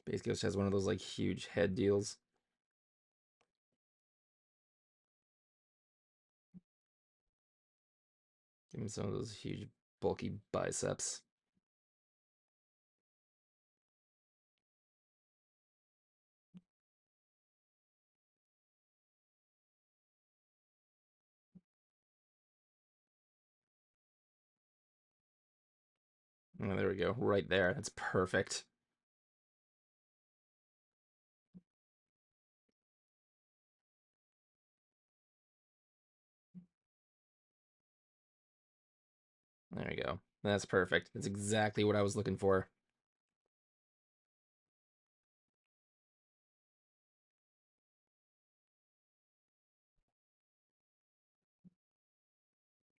Space Ghost has one of those like huge head deals. Give him some of those huge bulky biceps. Oh, there we go. Right there. That's perfect. There we go. That's perfect. That's exactly what I was looking for.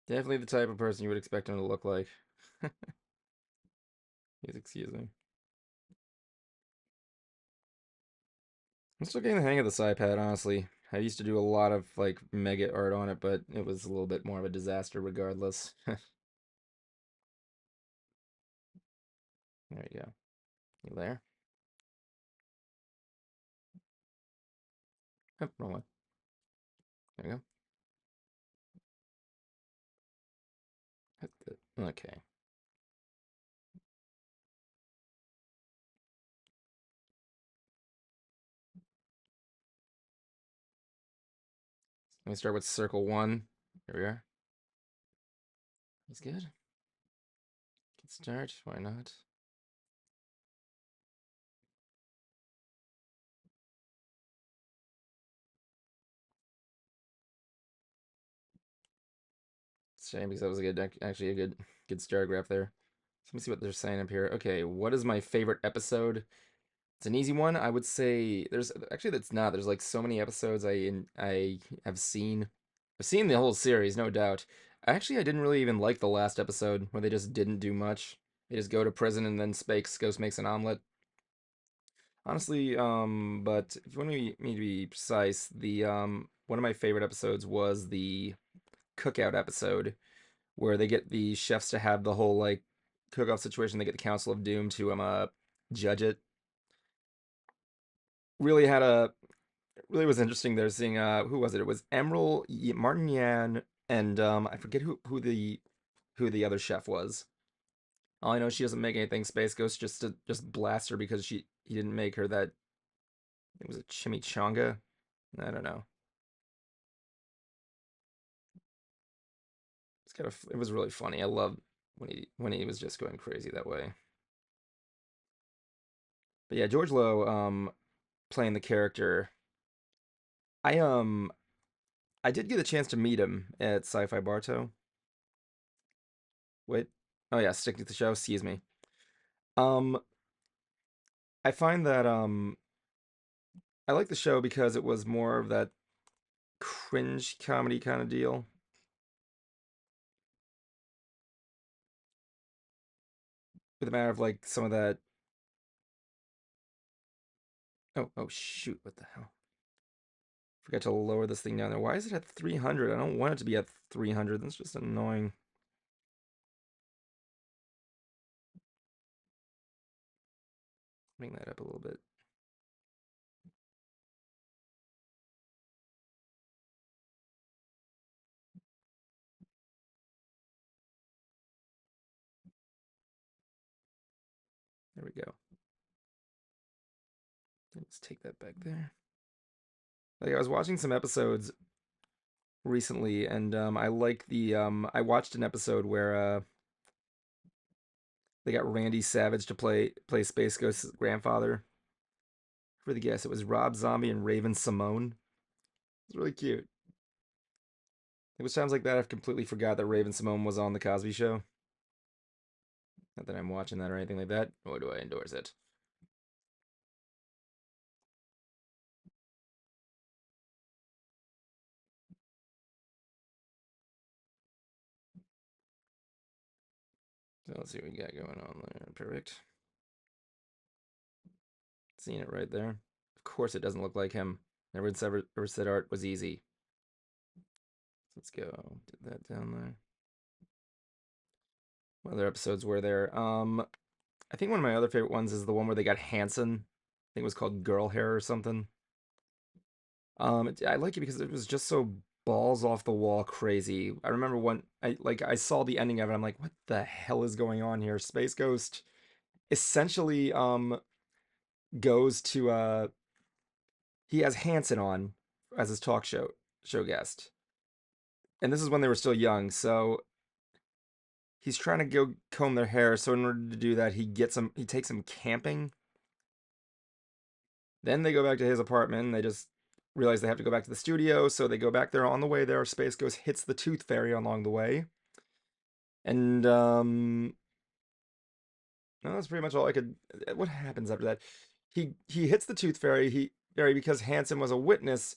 Definitely the type of person you would expect him to look like. Please excuse me. I'm still getting the hang of the Scythe pad, honestly. I used to do a lot of like mega art on it, but it was a little bit more of a disaster regardless. There you go. You there? Oh, wrong one. There you go. Okay. Let me start with circle one. Here we are. That's good. Good start. Why not? It's a shame because that was a good, actually a good star graph there. So let me see what they're saying up here. Okay, what is my favorite episode? It's an easy one. I would say there's actually that's not. There's like so many episodes I have seen. I've seen the whole series, no doubt. Actually, I didn't really even like the last episode where they just didn't do much. They just go to prison and then Space Ghost makes an omelet. Honestly, but if you want me to be precise, the one of my favorite episodes was the cookout episode where they get the chefs to have the whole like cook-off situation. They get the Council of Doom to judge it. Really had a really was interesting there seeing who was it? It was Emerald, Martin Yan, and I forget who the other chef was. All I know, she doesn't make anything Space Ghost just to just blast her because he didn't make her that. It was a chimichanga. I don't know. It was really funny. I loved when he was just going crazy that way. But yeah, George Lowe playing the character. I I did get a chance to meet him at Sci-Fi Barto. Wait. Oh yeah, stick to the show. Excuse me. Um, I find that I like the show because it was more of that cringe comedy kind of deal. With a matter of like some of that. Oh shoot! What the hell? Forgot to lower this thing down there. Why is it at 300? I don't want it to be at 300. That's just annoying. Bring that up a little bit. There we go. Let's take that back there. Like I was watching some episodes recently, and I like the I watched an episode where they got Randy Savage to play Space Ghost's grandfather. For the guess, it was Rob Zombie and Raven Simone. It's really cute. Which times like that, I've completely forgot that Raven Simone was on the Cosby Show. Not that I'm watching that or anything like that, nor do I endorse it. So let's see what we got going on there. Perfect. Seeing it right there. Of course, it doesn't look like him. Never said art was easy. Let's go. Did that down there. What other episodes were there? I think one of my other favorite ones is the one where they got Hanson. think it was called Girl Hair or something. I like it because it was just so balls off the wall crazy. I remember when I saw the ending of it, I'm like, what the hell is going on here? Space Ghost essentially goes to he has Hanson on as his talk show guest. And this is when they were still young, so he's trying to go comb their hair. So in order to do that, he takes them camping. Then they go back to his apartment and they just realize they have to go back to the studio, so they go back there. On the way there, Space Ghost hits the Tooth Fairy along the way. And no, that's pretty much all I could. What happens after that? He hits the Tooth Fairy because Hanson was a witness.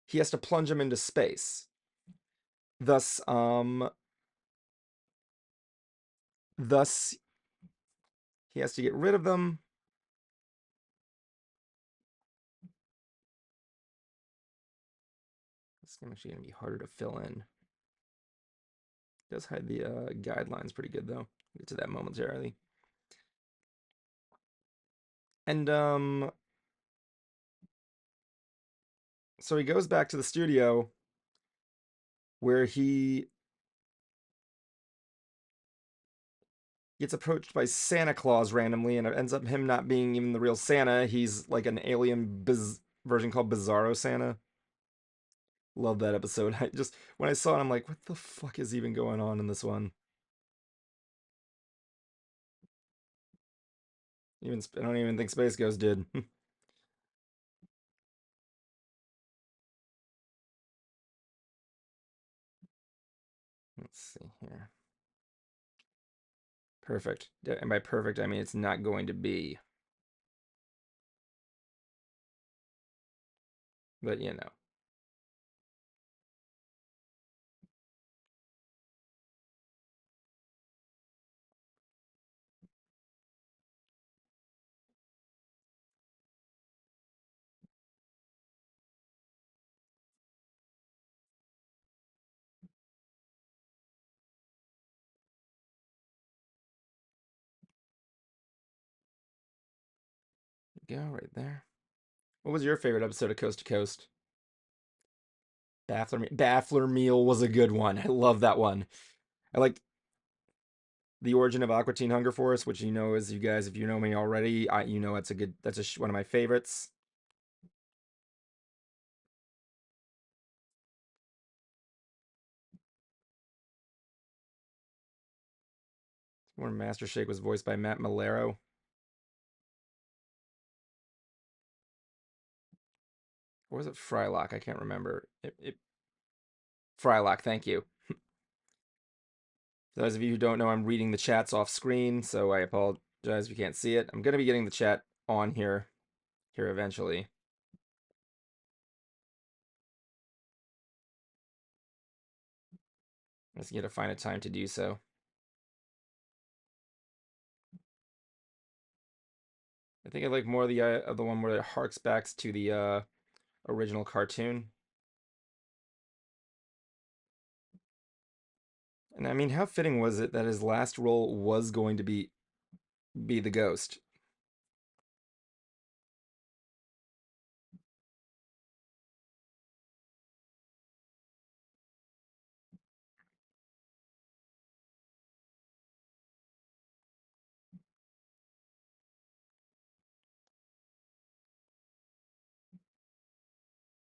He has to plunge him into space. Thus, thus he has to get rid of them. This game actually gonna be harder to fill in. It does hide the guidelines pretty good though. We'll get to that momentarily. And so he goes back to the studio where he gets approached by Santa Claus randomly, and it ends up him not being even the real Santa. He's like an alien version called Bizarro Santa. Love that episode. I just when I saw it, I'm like, what the fuck is even going on in this one? Even I don't even think Space Ghost did. Let's see here. Perfect. And by perfect, I mean it's not going to be. But you know. Go right there. What was your favorite episode of Coast to Coast? Baffler Meal was a good one. I love that one. I like the origin of Aqua Teen Hunger Force, which you know as you guys, if you know me already, you know one of my favorites. Where Master Shake was voiced by Matt Malero. Or was it Frylock? I can't remember. Frylock, thank you. For those of you who don't know, I'm reading the chats off screen, so I apologize if you can't see it. I'm gonna be getting the chat on here eventually. I just need to find a time to do so. I think I like more of the one where it harks back to the original cartoon. And I mean, how fitting was it that his last role was going to be the ghost?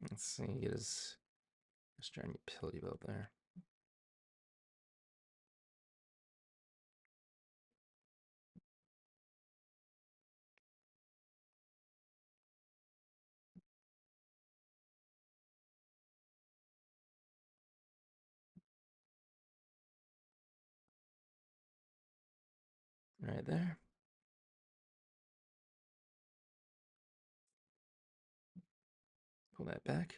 Let's see, get his strand utility belt there. Right there. Pull that back.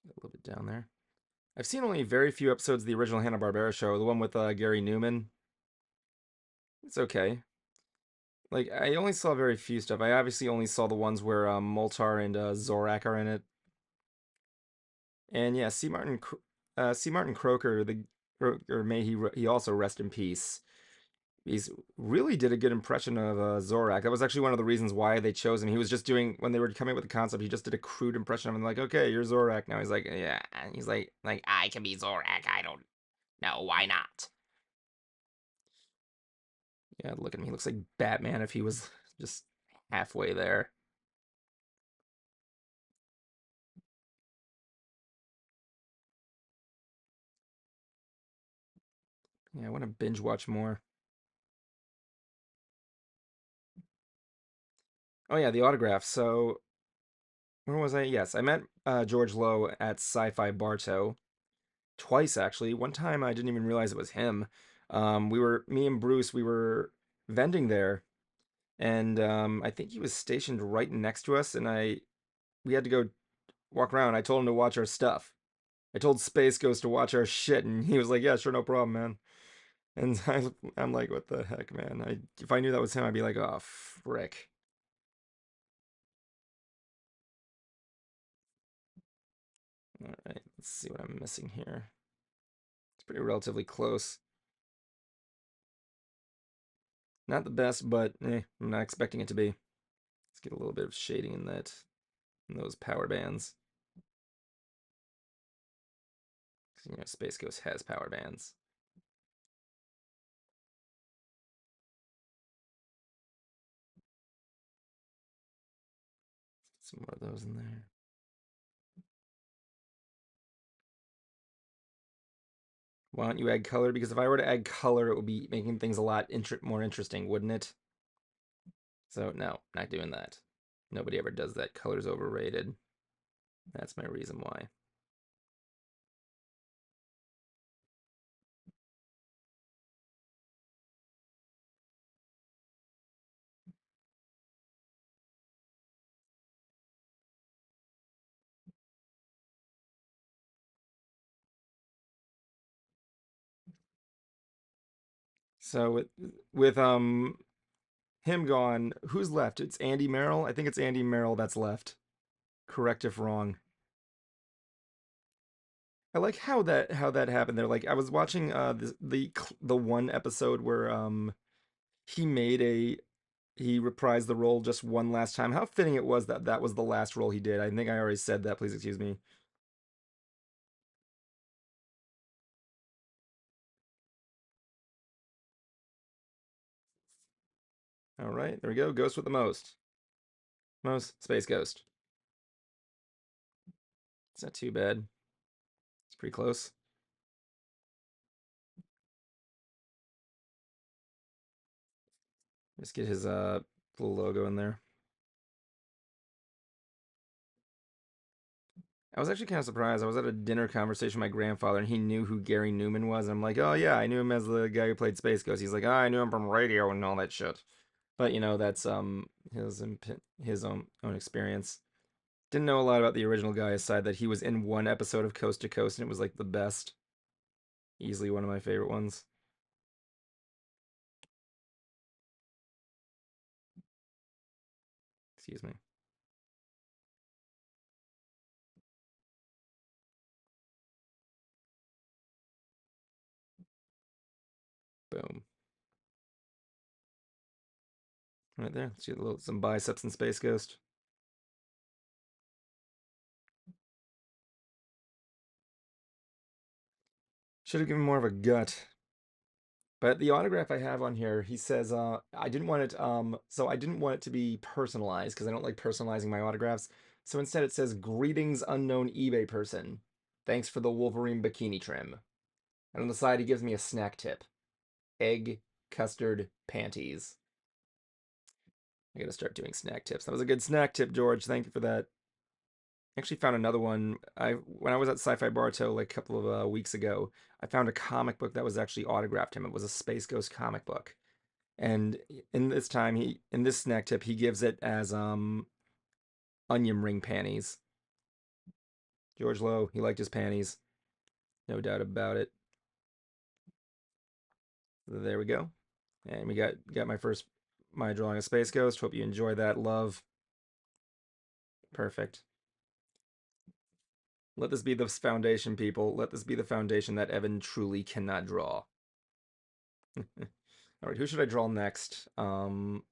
A little bit down there. I've seen only very few episodes of the original Hanna-Barbera show, the one with Gary Newman. It's okay. Like, I only saw very few stuff. I obviously only saw the ones where Moltar and Zorak are in it. And yeah, C. Martin C. Martin Croker, or may he also rest in peace. He's really did a good impression of Zorak. That was actually one of the reasons why they chose him. He was just doing when they were coming up with the concept. He just did a crude impression of him, like, okay, you're Zorak now. He's like, yeah, and he's like I can be Zorak. I don't know why not. Yeah, look at him. He looks like Batman if he was just halfway there. Yeah, I want to binge watch more. Oh yeah, the autograph. So where was I? Yes, I met George Lowe at Sci-Fi Bartow twice actually. One time I didn't even realize it was him. Me and Bruce, we were vending there, and I think he was stationed right next to us, and we had to go walk around. I told him to watch our stuff. I told Space Ghost to watch our shit, and he was like, "Yeah, sure, no problem, man." And I'm like, "What the heck, man?" If I knew that was him, I'd be like, "Oh, frick." All right, let's see what I'm missing here. It's pretty relatively close. Not the best, but I'm not expecting it to be. Let's get a little bit of shading in those power bands. Space Ghost has power bands. Some more of those in there. Why don't you add color? Because if I were to add color, it would be making things a lot more interesting, wouldn't it? So no, not doing that. Nobody ever does that. Color's overrated. That's my reason why. So with him gone, who's left? It's Andy Merrill. I think it's Andy Merrill that's left. Correct if wrong. I like how that happened there. Like I was watching the one episode where he made a he reprised the role just one last time. How fitting it was that that was the last role he did. I think I already said that. Please excuse me. All right, there we go. Ghost with the most space ghost. It's not too bad. It's pretty close. Just get his little logo in there. I was actually kind of surprised. I was at a dinner conversation with my grandfather, and he knew who Gary Newman was. And I'm like, oh yeah, I knew him as the guy who played Space Ghost. He's like, oh, I knew him from radio and all that shit. But that's his own experience. Didn't know a lot about the original guy aside that he was in one episode of Coast to Coast, and it was like the best, easily one of my favorite ones. Excuse me. Boom. Right there. See some biceps in Space Ghost. Should have given more of a gut. But the autograph I have on here, he says, I didn't want it to be personalized because I don't like personalizing my autographs. So instead it says, greetings, unknown eBay person. Thanks for the Wolverine bikini trim. And on the side, he gives me a snack tip: egg, custard, panties. I gotta start doing snack tips. That was a good snack tip, George. Thank you for that. I actually found another one. When I was at Sci-Fi Bartow like a couple of weeks ago, I found a comic book that was actually autographed him. It was a Space Ghost comic book. And in this snack tip he gives it as onion ring panties. George Lowe, he liked his panties, no doubt about it. There we go, and we got my drawing of Space Ghost. Hope you enjoy that, love. Perfect. Let this be the foundation, people. Let this be the foundation that Evan truly cannot draw. All right, who should I draw next? Yep,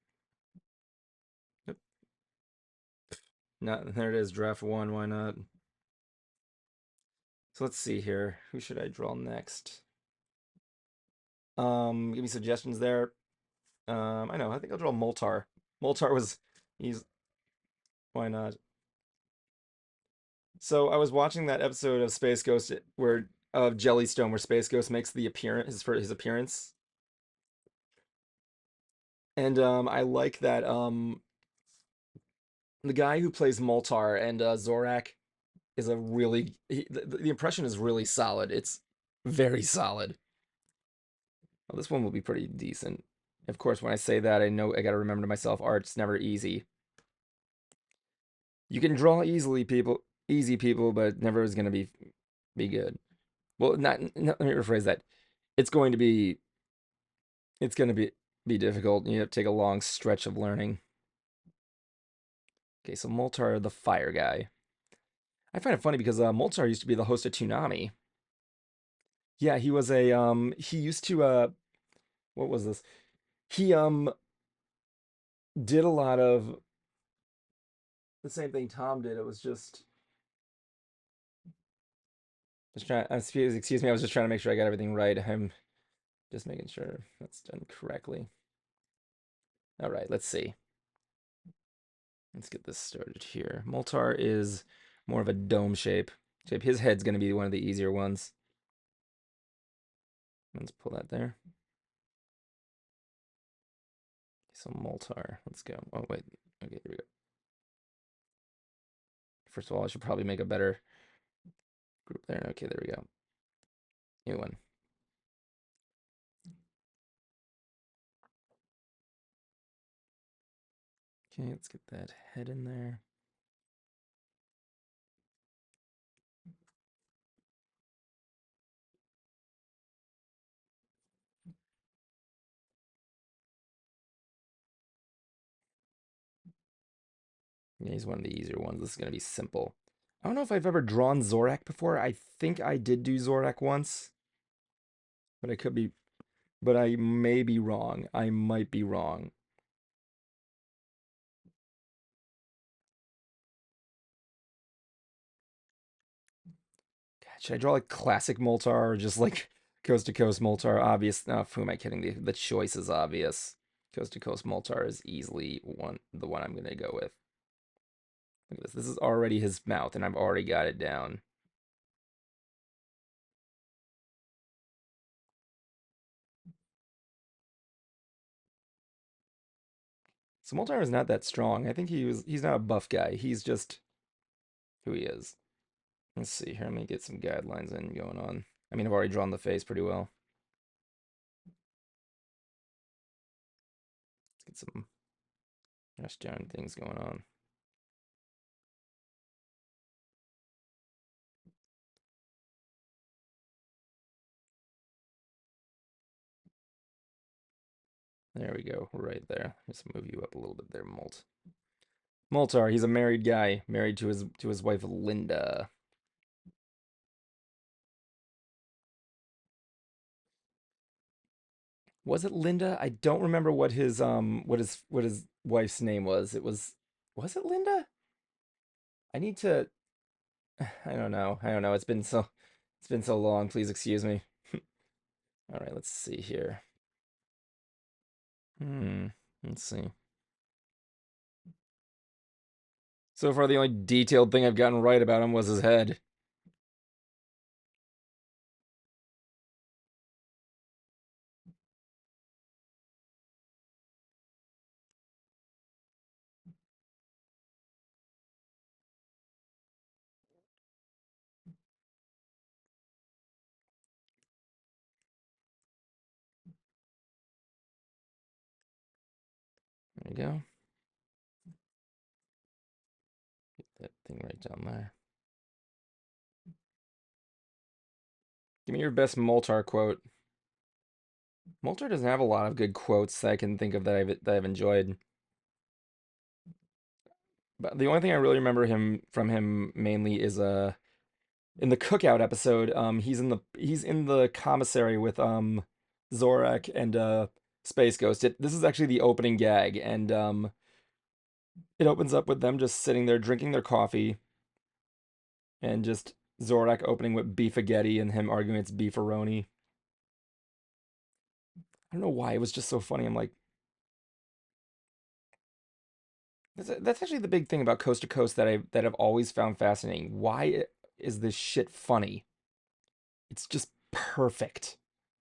not there it is, draft one, why not? So let's see here. Who should I draw next? Give me suggestions there. I know, I think I'll draw Moltar. Moltar was he's why not? So I was watching that episode of Space Ghost where of Jellystone where Space Ghost makes the appearance his appearance. And I like that the guy who plays Moltar and Zorak is a really the impression is really solid. It's very solid. Well, this one will be pretty decent. Of course, when I say that, I know I got to remember to myself, art's never easy. You can draw easy people, but never is going to be good. Well, let me rephrase that. It's going to be it's going to be difficult. You have to take a long stretch of learning. Okay, so Moltar, the fire guy. I find it funny because Moltar used to be the host of Toonami. Yeah, he was a he used to what was this? He did a lot of the same thing Tom did. It was just trying excuse me, I was just trying to make sure I got everything right. I'm just making sure that's done correctly. All right, let's see. Let's get this started here. Moltar is more of a dome shape. His head's going to be one of the easier ones. Let's pull that there. So Moltar, let's go. Oh, wait. Okay, here we go. First of all, I should probably make a better group there. Okay, there we go. New one. Okay, let's get that head in there. Yeah, he's one of the easier ones. This is going to be simple. I don't know if I've ever drawn Zorak before. I think I did do Zorak once, but I could be, but I may be wrong. I might be wrong. God, should I draw like classic Moltar or just like coast to coast Moltar? Obvious. No, who am I kidding? The choice is obvious. Coast to coast Moltar is easily the one I'm going to go with. Look at this. This is already his mouth, and I've already got it down. So Moltar is not that strong. I think he's not a buff guy. He's just who he is. Let's see here. Let me get some guidelines in going on. I mean, I've already drawn the face pretty well. Let's get some brush down things going on. There we go, right there. Just move you up a little bit there, Moltar, he's a married guy, married to his wife Linda. Was it Linda? I don't remember what his wife's name was. Was it Linda? I need to I don't know. I don't know. It's been so long. Please excuse me. All right, let's see here. Hmm. Let's see. So far, the only detailed thing I've gotten right about him was his head. There you go. Get that thing right down there. Give me your best Moltar quote. Moltar doesn't have a lot of good quotes that I can think of that I've enjoyed. But the only thing I really remember him from him mainly is in the cookout episode, he's in the commissary with Zorak and Space Ghost. This is actually the opening gag, and it opens up with them just sitting there drinking their coffee, and just Zorak opening with beefagetti and him arguing it's beefaroni. I don't know why it was just so funny. I'm like, that's actually the big thing about Coast to Coast that I've always found fascinating. Why is this shit funny? It's just perfect.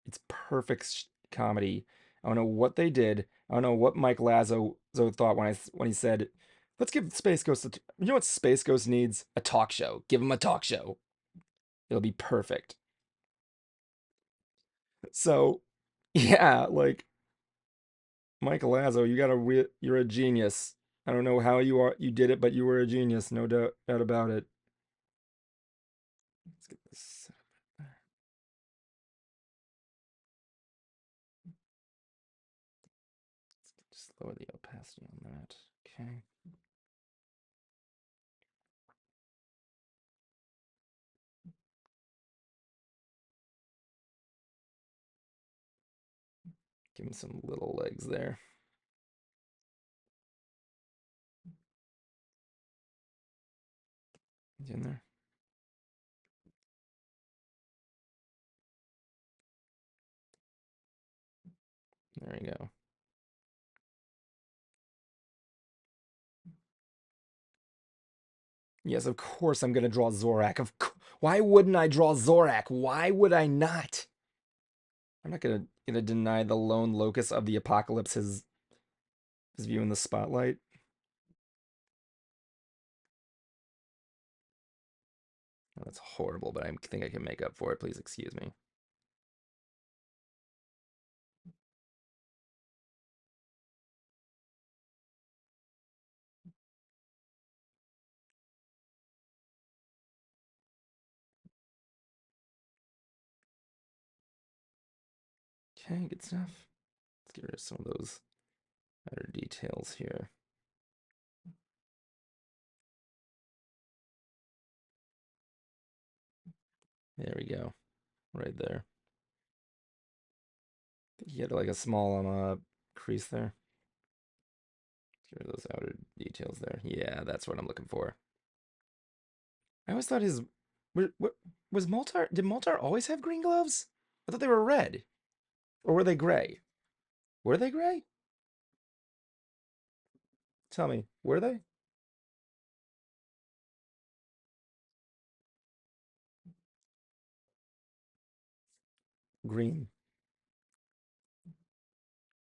It's perfect comedy. I don't know what they did. I don't know what Mike Lazo thought when he said, "Let's give Space Ghost you know what Space Ghost needs? A talk show. Give him a talk show. It'll be perfect." So, yeah, like Mike Lazo, you're a genius. I don't know how you did it, but you were a genius, no doubt about it. Let's get this set up there. Just lower the opacity on that. Okay. Give him some little legs there. Is he in there? There we go. Yes, of course I'm gonna draw Zorak. Why wouldn't I draw Zorak? Why would I not? I'm not gonna deny the lone locus of the apocalypse his view in the spotlight. Oh, that's horrible, but I think I can make up for it. Please excuse me. Okay, good stuff. Let's get rid of some of those other details here. There we go. Right there. He had like a small crease there. Get rid of those outer details there. Yeah, that's what I'm looking for. I always thought what was Moltar? Did Moltar always have green gloves? I thought they were red, or were they gray? Were they gray? Tell me, were they green?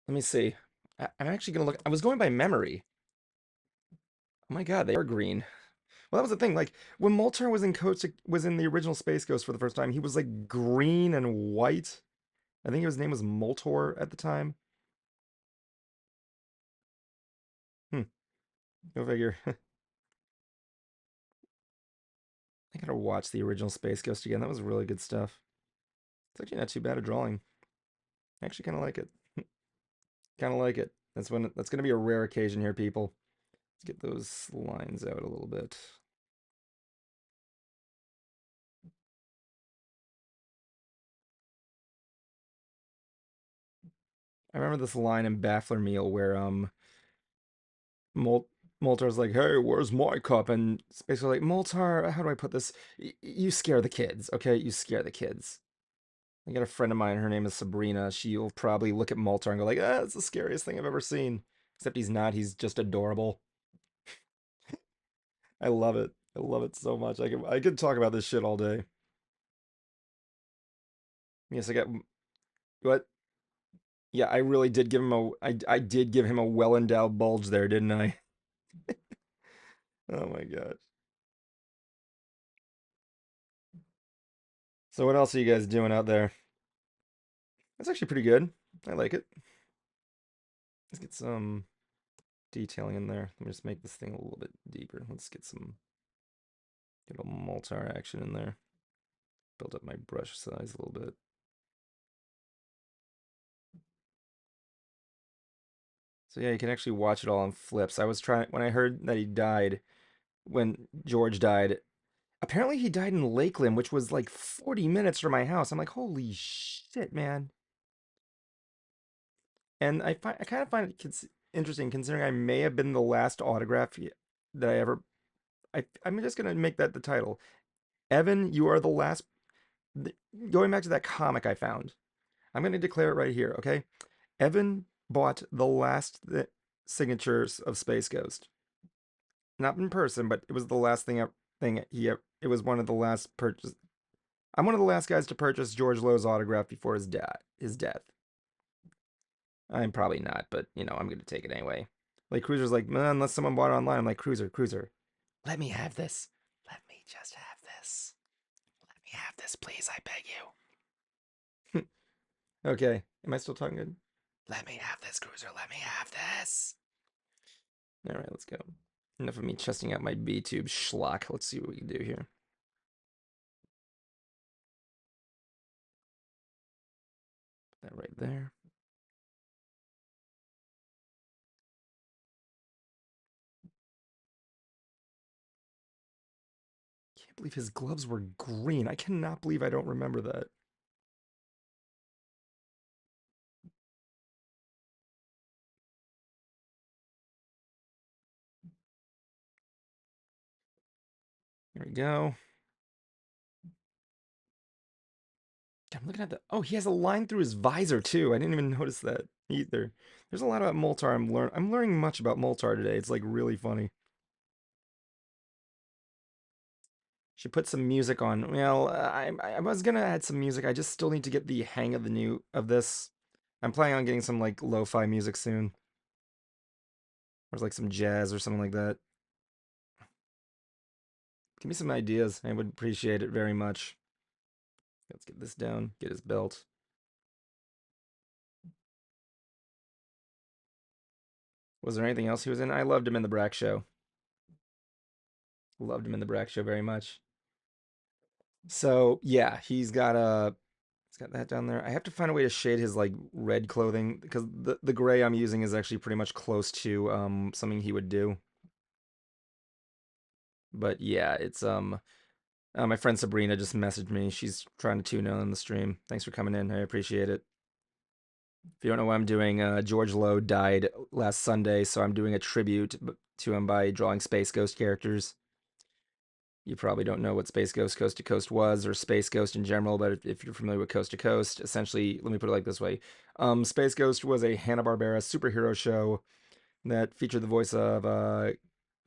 Let me see. I'm actually gonna look. I was going by memory. Oh my God, they are green. Well, that was the thing. Like when Moltar was in the original Space Ghost for the first time, he was like green and white. I think his name was Moltor at the time. Hmm. Go figure. I gotta watch the original Space Ghost again. That was really good stuff. It's actually not too bad at drawing. I actually kind of like it. Kind of like it. That's gonna be a rare occasion here, people. Let's get those lines out a little bit. I remember this line in Baffler Meal where Mol Moltar's like, "Hey, where's my cup?" And it's basically like, "Moltar, how do I put this? You scare the kids, okay? You scare the kids." I got a friend of mine. Her name is Sabrina. She'll probably look at Moltar and go like, "Ah, it's the scariest thing I've ever seen." Except he's not. He's just adorable. I love it. I love it so much. I could talk about this shit all day. Yes, I got what? Yeah, I really did give him I did give him a well-endowed bulge there, didn't I? Oh my gosh. So what else are you guys doing out there? That's actually pretty good. I like it. Let's get some detailing in there. Let me just make this thing a little bit deeper. Let's get a Moltar action in there. Build up my brush size a little bit. So yeah, you can actually watch it all on flips. I was trying when I heard that he died, when George died, Apparently he died in Lakeland, which was like 40 minutes from my house. I'm like, holy shit, man. And I kind of find it interesting considering I may have been the last autograph that I ever. I'm just gonna make that the title. Evan, you are the last. th- Going back to that comic I found, I'm gonna declare it right here, okay? Evan bought the last signatures of Space Ghost. Not in person, but it was the last thing it was one of the last purchase. I'm one of the last guys to purchase George Lowe's autograph before his death. I'm probably not, but I'm gonna take it anyway. Like Cruiser's like, man, unless someone bought it online. I'm like, Cruiser, let me have this. Let me just have this. Let me have this, please. I beg you. Okay. Am I still talking good? Let me have this, Cruiser. Let me have this. All right, let's go. Enough of me chesting out my B-tube schlock. Let's see what we can do here. Put that right there. Can't believe his gloves were green. I cannot believe I don't remember that. Here we go. I'm looking at the. Oh, he has a line through his visor too. I didn't even notice that either. There's a lot about Moltar. I'm learning much about Moltar today. It's like really funny. Should put some music on. Well, I was gonna add some music. I just still need to get the hang of this. I'm planning on getting some like lo-fi music soon, or like some jazz or something like that. Give me some ideas. I would appreciate it very much. Let's get this down. Get his belt. Was there anything else he was in? I loved him in the Brack Show. Loved him in the Brack Show very much. So yeah, he's got that down there. I have to find a way to shade his like red clothing because the gray I'm using is actually pretty much close to something he would do. But yeah, it's my friend Sabrina just messaged me. She's trying to tune in on the stream. Thanks for coming in. I appreciate it. If you don't know what I'm doing, George Lowe died last Sunday, so I'm doing a tribute to him by drawing Space Ghost characters. You probably don't know what Space Ghost Coast to Coast was, or Space Ghost in general, but if you're familiar with Coast to Coast, essentially, let me put it like this way. Space Ghost was a Hanna-Barbera superhero show that featured the voice of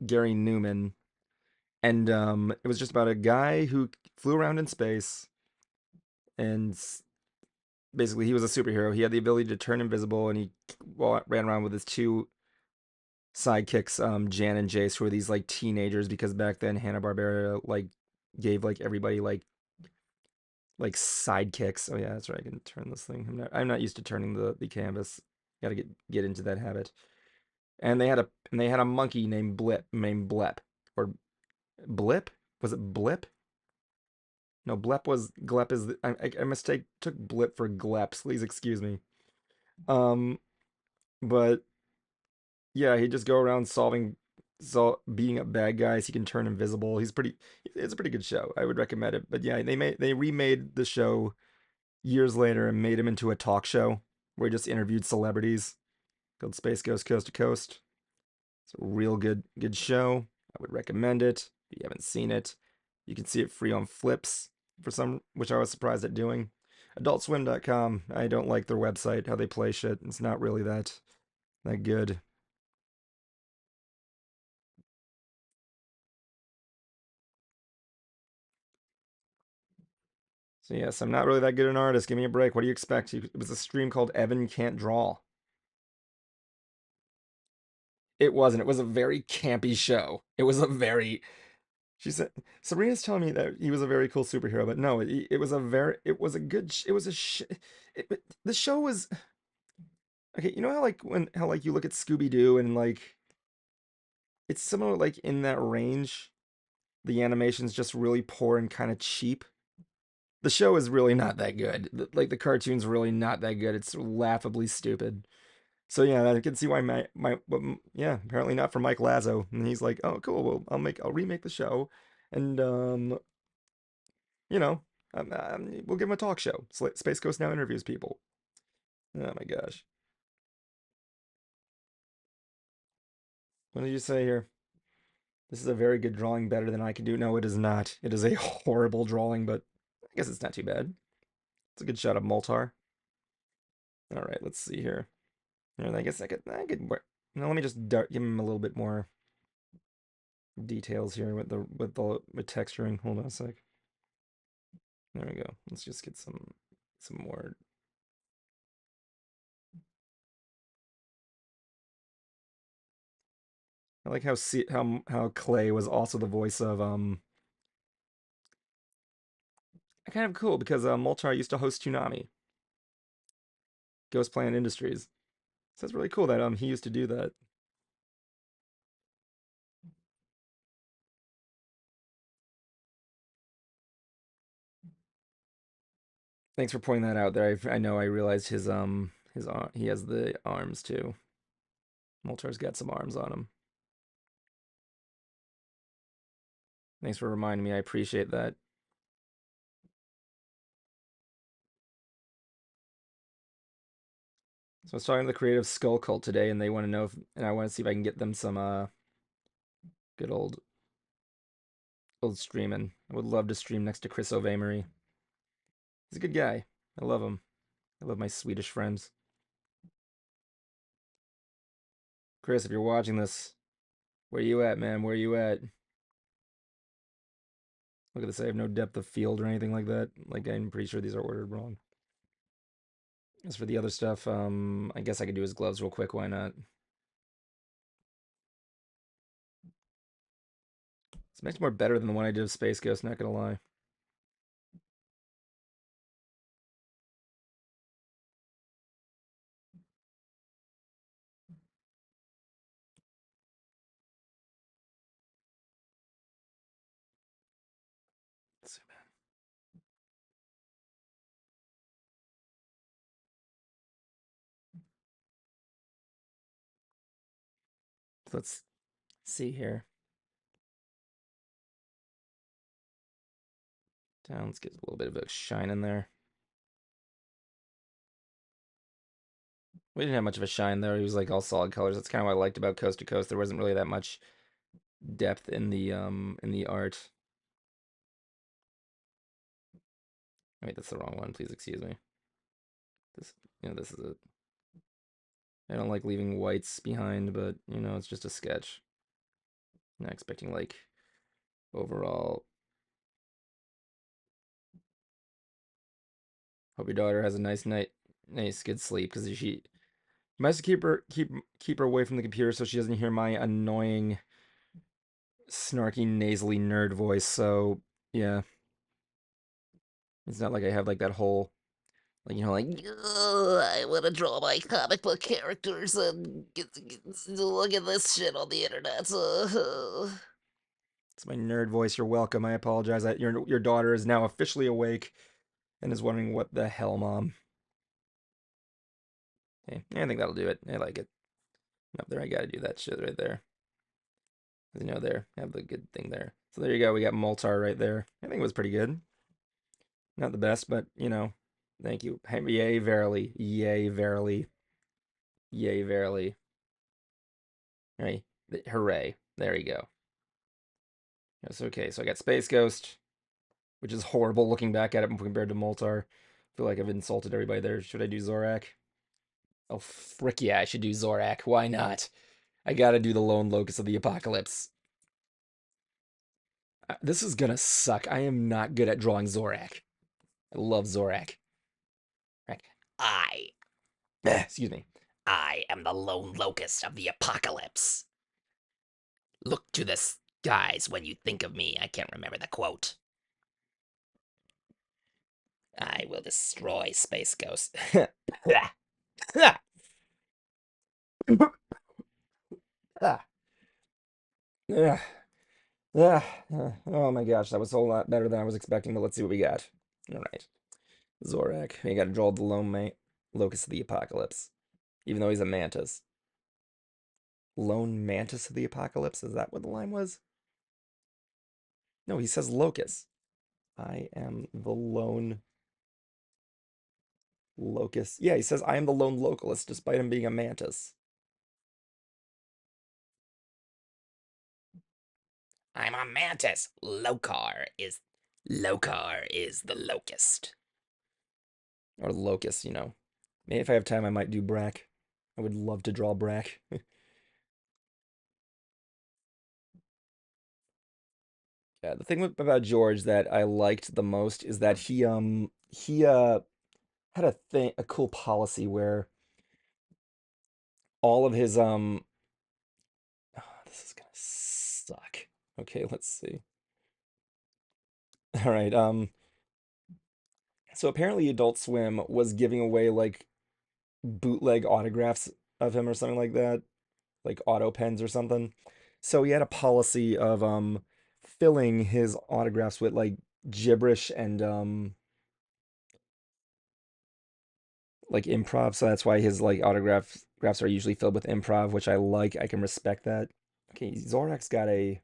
Gary Newman. And it was just about a guy who flew around in space, and basically he was a superhero. He had the ability to turn invisible, and he ran around with his two sidekicks, Jan and Jace, who were these like teenagers because back then Hanna-Barbera like gave like everybody like sidekicks. Oh yeah, that's right. I can turn this thing. I'm not used to turning the canvas. Got to get into that habit. And they had a monkey named Blep or Blip. Was it Blip? No, Blep was Glep is I mistake took Blip for Gleps. Please excuse me. Um, but yeah, he just go around beating up bad guys. He can turn invisible. It's a pretty good show. I would recommend it. But yeah, they remade the show years later and made him into a talk show where he just interviewed celebrities called Space Ghost Coast to Coast. It's a real good show. I would recommend it. If you haven't seen it, you can see it free on Flips which I was surprised at doing. AdultSwim.com. I don't like their website, how they play shit. It's not really that good. So yes, I'm not really that good an artist. Give me a break. What do you expect? It was a stream called Evan Can't Draw. It wasn't. It was a very campy show. It was a very. She said Sabrina's telling me that he was a very cool superhero, but no, it was a very. It was a good. It was a. The show was okay. You know how like how like you look at Scooby Doo and like it's similar like in that range. The animation's just really poor and kind of cheap. The show is really not that good. Like the cartoon's really not that good. It's laughably stupid. So yeah, I can see why yeah, apparently not for Mike Lazo. And he's like, oh cool, well I'll remake the show, And you know, we'll give him a talk show. Space Ghost now interviews people. Oh my gosh. What did you say here? This is a very good drawing, better than I can do. No, it is not. It is a horrible drawing, but I guess it's not too bad. It's a good shot of Moltar. All right, let's see here. I guess let me just give him a little bit more details here with with texturing. Hold on a sec. There we go. Let's just get some more. I like how Clay was also the voice of kind of cool because Moltar used to host Toonami, Ghost Planet Industries. So it's really cool that he used to do that. Thanks for pointing that out there. I know I realized his arm, he has the arms too. Moltar's got some arms on him. Thanks for reminding me. I appreciate that. So I was talking to the creative Skull Cult today, and they want to know if, and I want to see if I can get them some good old streaming. I would love to stream next to Chris O'Vamery. He's a good guy. I love him. I love my Swedish friends. Chris, if you're watching this, where you at, man? Where you at? Look at this. I have no depth of field or anything like that. Like I'm pretty sure these are ordered wrong. As for the other stuff, I guess I could do his gloves real quick. Why not? It's much more better than the one I did of Space Ghost. Not gonna lie. Let's see here. Down. Let's get a little bit of a shine in there. We didn't have much of a shine though. He was like all solid colors. That's kind of what I liked about Coast to Coast. There wasn't really that much depth in the art. Wait, that's the wrong one. Please excuse me. This this is a. I don't like leaving whites behind, but it's just a sketch. Not expecting like overall. Hope your daughter has a nice good sleep because she. You might have to keep her away from the computer so she doesn't hear my annoying, snarky, nasally nerd voice. So yeah, it's not like I have like that whole like I want to draw my comic book characters and look at this shit on the internet. It's my nerd voice. You're welcome. I apologize. Your daughter is now officially awake and is wondering what the hell, mom. Hey, I think that'll do it. I like it. Up there, I gotta do that shit right there. There, have the good thing there. So there you go. We got Moltar right there. I think it was pretty good. Not the best, but thank you. Yay, verily. Yay, verily. Yay, verily. Right. Hooray. There you go. That's okay. So I got Space Ghost, which is horrible looking back at it compared to Moltar. I feel like I've insulted everybody there. Should I do Zorak? Oh, frick yeah, I should do Zorak. Why not? I gotta do the Lone Locust of the Apocalypse. This is gonna suck. I am not good at drawing Zorak. I love Zorak. I, excuse me, I am the Lone Locust of the Apocalypse. Look to the skies when you think of me. I can't remember the quote. I will destroy Space Ghost. Yeah. Yeah. Oh my gosh, that was a whole lot better than I was expecting, but let's see what we got. All right. Zorak. You gotta draw the Locust of the Apocalypse. Even though he's a mantis. Lone Mantis of the Apocalypse? Is that what the line was? No, he says locust. I am the lone locust. Yeah, he says I am the lone localist despite him being a mantis. I'm a mantis. Locar is the locust. Or locust, you know. Maybe if I have time I might do Brack. I would love to draw Brack. Yeah, the thing about George that I liked the most is that he had a cool policy where all of his this is gonna suck. Okay, let's see. All right, so apparently Adult Swim was giving away like bootleg autographs of him or something like that, like auto pens or something. So he had a policy of filling his autographs with like gibberish and like improv. So that's why his like autographs graphs are usually filled with improv, which I like. I can respect that. Okay, Zorak's got a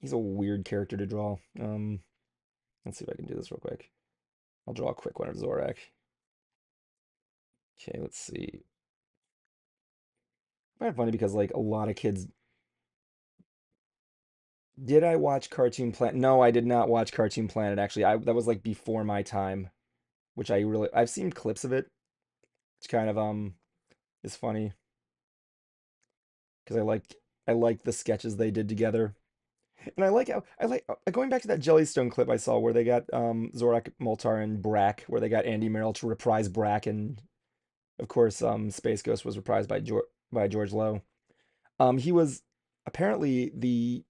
he's a weird character to draw. Let's see if I can do this real quick. I'll draw a quick one of Zorak. Okay, let's see. Kind of funny because like a lot of kids. Did I watch Cartoon Planet? No, I did not watch Cartoon Planet actually. I that was like before my time, which I've seen clips of it. It's kind of is funny because I like the sketches they did together. And I like how I like going back to that Jellystone clip I saw where they got Zorak, Moltar, and Brack, where they got Andy Merrill to reprise Brack, and of course Space Ghost was reprised by George Lowe. He was apparently the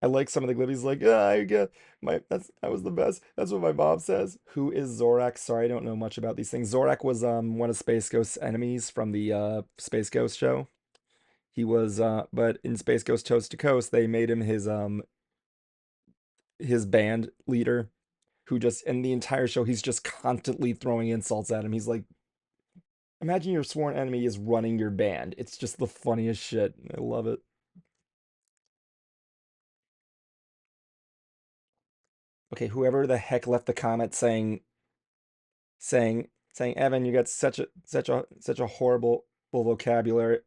I like some of the glibbies like I get that was the best. That's what my mom says. Who is Zorak? Sorry, I don't know much about these things. Zorak was one of Space Ghost's enemies from the Space Ghost show. He was but in Space Ghost Coast to Coast, they made him his band leader who just in the entire show he's just constantly throwing insults at him. He's like, imagine your sworn enemy is running your band. It's just the funniest shit. I love it. Okay, whoever the heck left the comment saying Evan, you got such a horrible vocabulary,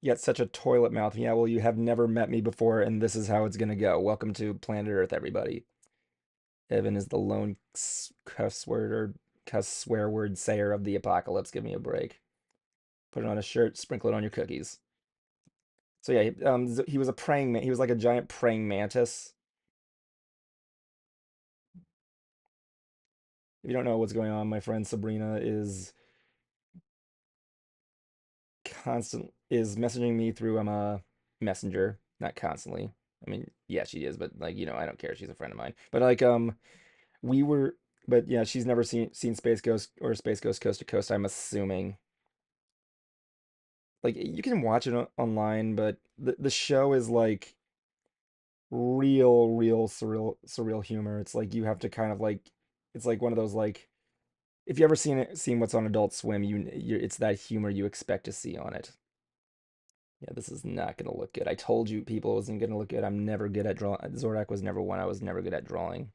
yet such a toilet mouth. Yeah, well, you have never met me before, and this is how it's gonna go. Welcome to Planet Earth, everybody. Evan is the lone cuss swear word sayer of the apocalypse. Give me a break. Put it on a shirt, sprinkle it on your cookies. So yeah, he was a praying man. He was like a giant praying mantis. If you don't know what's going on, my friend Sabrina is messaging me through a messenger, not constantly. I mean, yeah, she is, but like I don't care. She's a friend of mine. But like we were, but yeah, she's never seen Space Ghost or Space Ghost Coast to Coast. I'm assuming. Like you can watch it online, but the show is like real surreal humor. It's like you have to kind of like it's like one of those like if you ever seen what's on Adult Swim, it's that humor you expect to see on it. Yeah, this is not gonna look good. I told you people it wasn't gonna look good. I'm never good at drawing. Zorak was never one I was never good at drawing.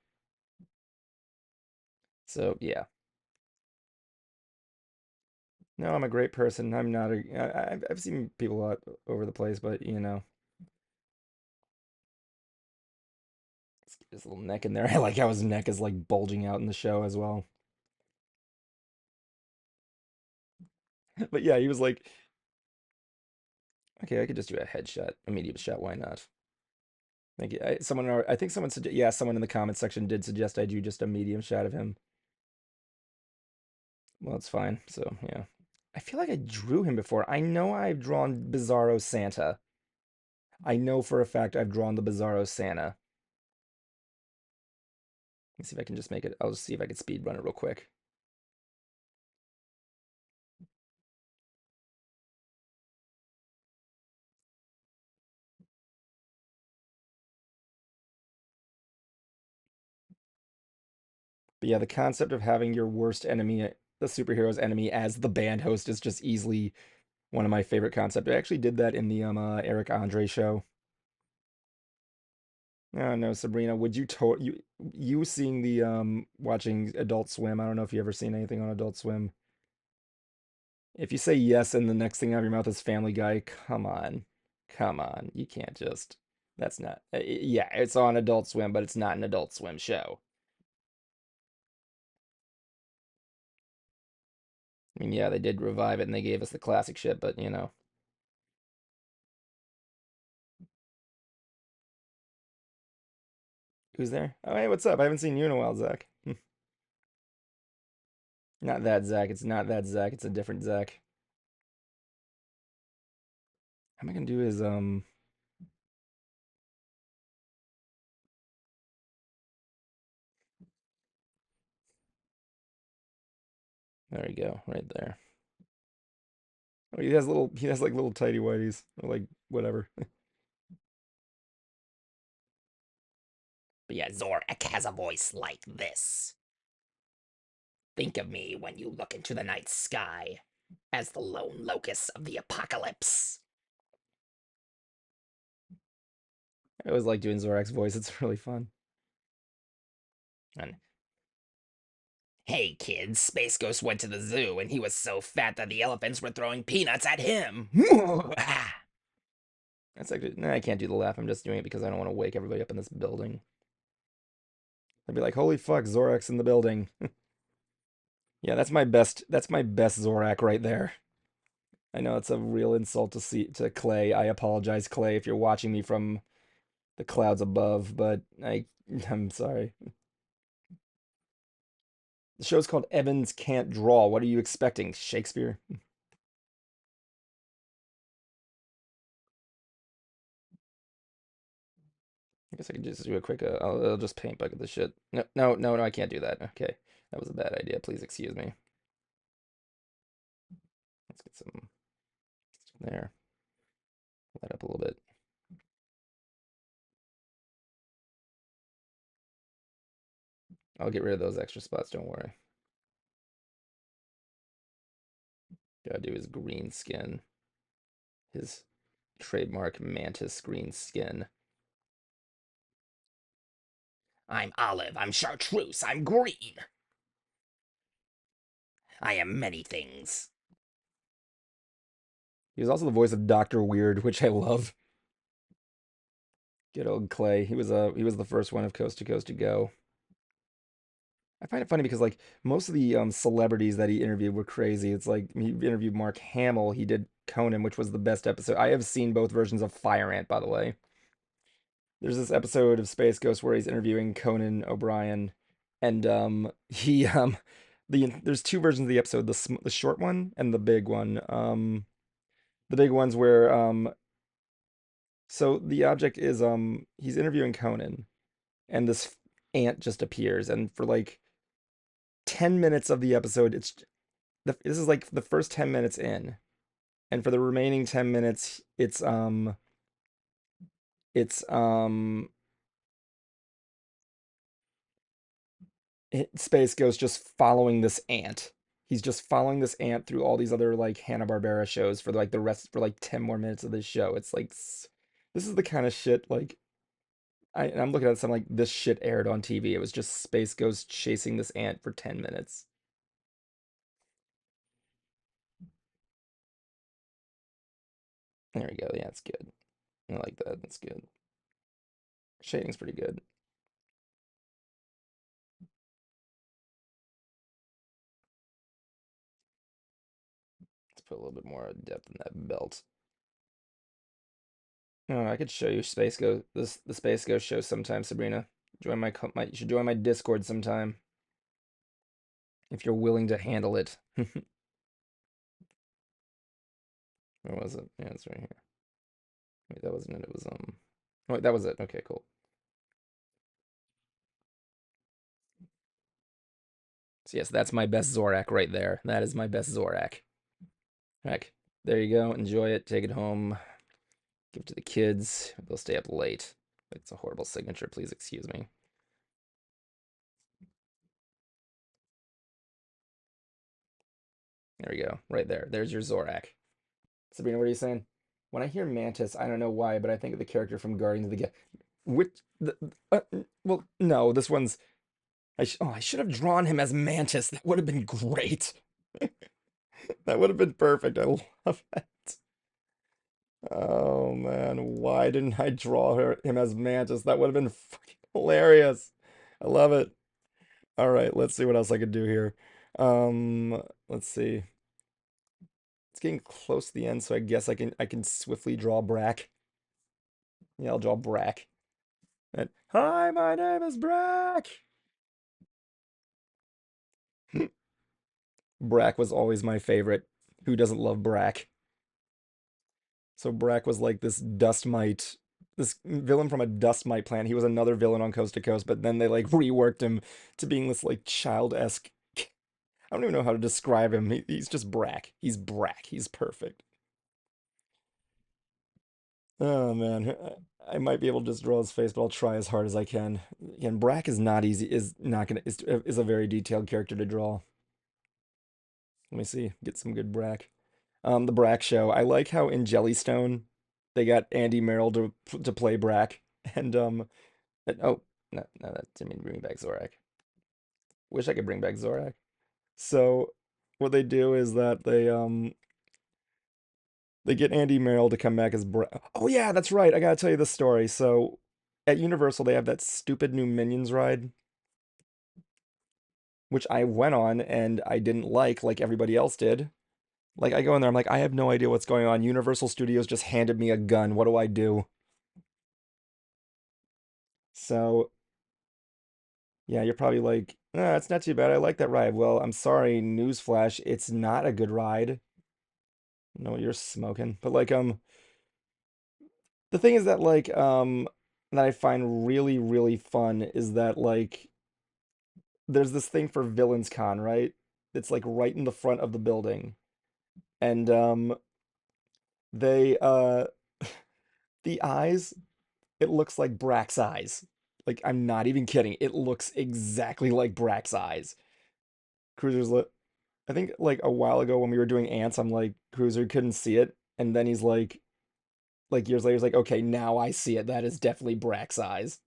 So yeah. No, I'm a great person. I'm not a. I've seen people all over the place, but let's get his little neck in there. I like how his neck is like bulging out in the show as well. But yeah, he was like, okay, I could just do a headshot, a medium shot. Why not? Thank you. I think someone said, yeah, someone in the comment section did suggest I do just a medium shot of him. Well, it's fine. So, yeah. I feel like I drew him before. I know I've drawn Bizarro Santa. I know for a fact I've drawn the Bizarro Santa. Let's see if I can just make it. I'll just see if I can speed run it real quick. But yeah, the concept of having your worst enemy, the superhero's enemy, as the band host is just easily one of my favorite concepts. I actually did that in the Eric Andre show. Oh no, Sabrina, would you you seeing the watching Adult Swim? I don't know if you ever seen anything on Adult Swim. If you say yes and the next thing out of your mouth is Family Guy, come on. Come on. You can't just that's not yeah, it's on Adult Swim, but it's not an Adult Swim show. I mean, yeah, they did revive it and they gave us the classic shit, but you know, who's there? Oh, hey, what's up? I haven't seen you in a while, Zach. Not that Zach. It's not that Zach. It's a different Zach. How am I gonna do his there we go, right there. Oh, he has like little tidy whities or like whatever. But yeah, Zorak has a voice like this. Think of me when you look into the night sky as the lone locust of the apocalypse. I always like doing Zorak's voice. It's really fun. And hey kids, Space Ghost went to the zoo and he was so fat that the elephants were throwing peanuts at him. That's actually nah, I can't do the laugh. I'm just doing it because I don't want to wake everybody up in this building. I'd be like, "Holy fuck, Zorak's in the building." Yeah, that's my best. That's my best Zorak right there. I know it's a real insult to see to Clay. I apologize, Clay, if you're watching me from the clouds above, but I'm sorry. The show's called Evans Can't Draw. What are you expecting, Shakespeare? I guess I could just do a quick. I'll just paint bucket the shit. No, no, no, no. I can't do that. Okay, that was a bad idea. Please excuse me. Let's get some there. Light up a little bit. I'll get rid of those extra spots. Don't worry. Gotta do his green skin. His trademark mantis green skin. I'm olive, I'm chartreuse, I'm green. I am many things. He was also the voice of Doctor Weird, which I love. Good old Clay. He was the first one of Coast to Coast to go. I find it funny because like most of the celebrities that he interviewed were crazy. It's like he interviewed Mark Hamill. He did Conan, which was the best episode. I have seen both versions of Fire Ant, by the way. There's this episode of Space Ghost where he's interviewing Conan O'Brien, and there's two versions of the episode: the short one and the big one. The big one's where so the object is he's interviewing Conan, and this ant just appears, and for like 10 minutes of the episode, this is like the first 10 minutes in, and for the remaining 10 minutes, it's Space Ghost just following this ant. He's just following this ant through all these other like Hanna-Barbera shows for like the rest for like 10 more minutes of this show. It's like this is the kind of shit like I'm looking at this, I'm like, this shit aired on TV. It was just Space Ghost chasing this ant for 10 minutes. There we go. Yeah, it's good. I like that. That's good. Shading's pretty good. Let's put a little bit more depth in that belt. Oh, I could show you Space Ghost the Space Ghost show sometime, Sabrina. Join you should join my Discord sometime if you're willing to handle it. Where was it? Yeah, it's right here. Wait, that wasn't it. It was oh, wait, that was it. Okay, cool. So yes, that's my best Zorak right there. That is my best Zorak. Heck, there you go. Enjoy it. Take it home. Give it to the kids. They'll stay up late. It's a horrible signature. Please excuse me. There we go. Right there. There's your Zorak. Sabrina, what are you saying? When I hear Mantis, I don't know why, but I think of the character from Guardians of the Which well, no, this one's I should have drawn him as Mantis. That would have been great. That would have been perfect. I love it. Oh man, why didn't I draw him as Mantis? That would have been fucking hilarious. I love it. All right, let's see what else I could do here. Let's see. It's getting close to the end, so I guess I can swiftly draw Brack. Yeah, I'll draw Brack. And, hi, my name is Brack. Brack was always my favorite. Who doesn't love Brack? So Brack was like this dust mite, this villain from a dust mite planet. He was another villain on Coast to Coast, but then they like reworked him to being this like child-esque. I don't even know how to describe him. He's just Brack. He's Brack. He's perfect. Oh man, I might be able to just draw his face, but I'll try as hard as I can. Again, Brack is not easy. Is not gonna is a very detailed character to draw. Let me see. Get some good Brack. The Brack show. I like how in Jellystone they got Andy Merrill to play Brack, and oh no, that didn't mean bring back Zorak. Wish I could bring back Zorak. So what they do is that they get Andy Merrill to come back as Brack. Oh yeah, that's right. I gotta tell you this story. So at Universal they have that stupid new Minions ride, which I went on and I didn't like everybody else did. Like I go in there, I'm like, I have no idea what's going on. Universal Studios just handed me a gun. What do I do? So yeah, you're probably like, it's not too bad. I like that ride. Well, I'm sorry, newsflash, it's not a good ride. I know what you're smoking. But like the thing is that that I find really, really fun is that like there's this thing for Villains Con, right? It's like right in the front of the building. And they the eyes, it looks like Brack's eyes. Like I'm not even kidding. It looks exactly like Brack's eyes. Cruiser's li I think like a while ago when we were doing ants, I'm like, Cruiser couldn't see it. And then he's like years later, he's like, okay, now I see it. That is definitely Brack's eyes.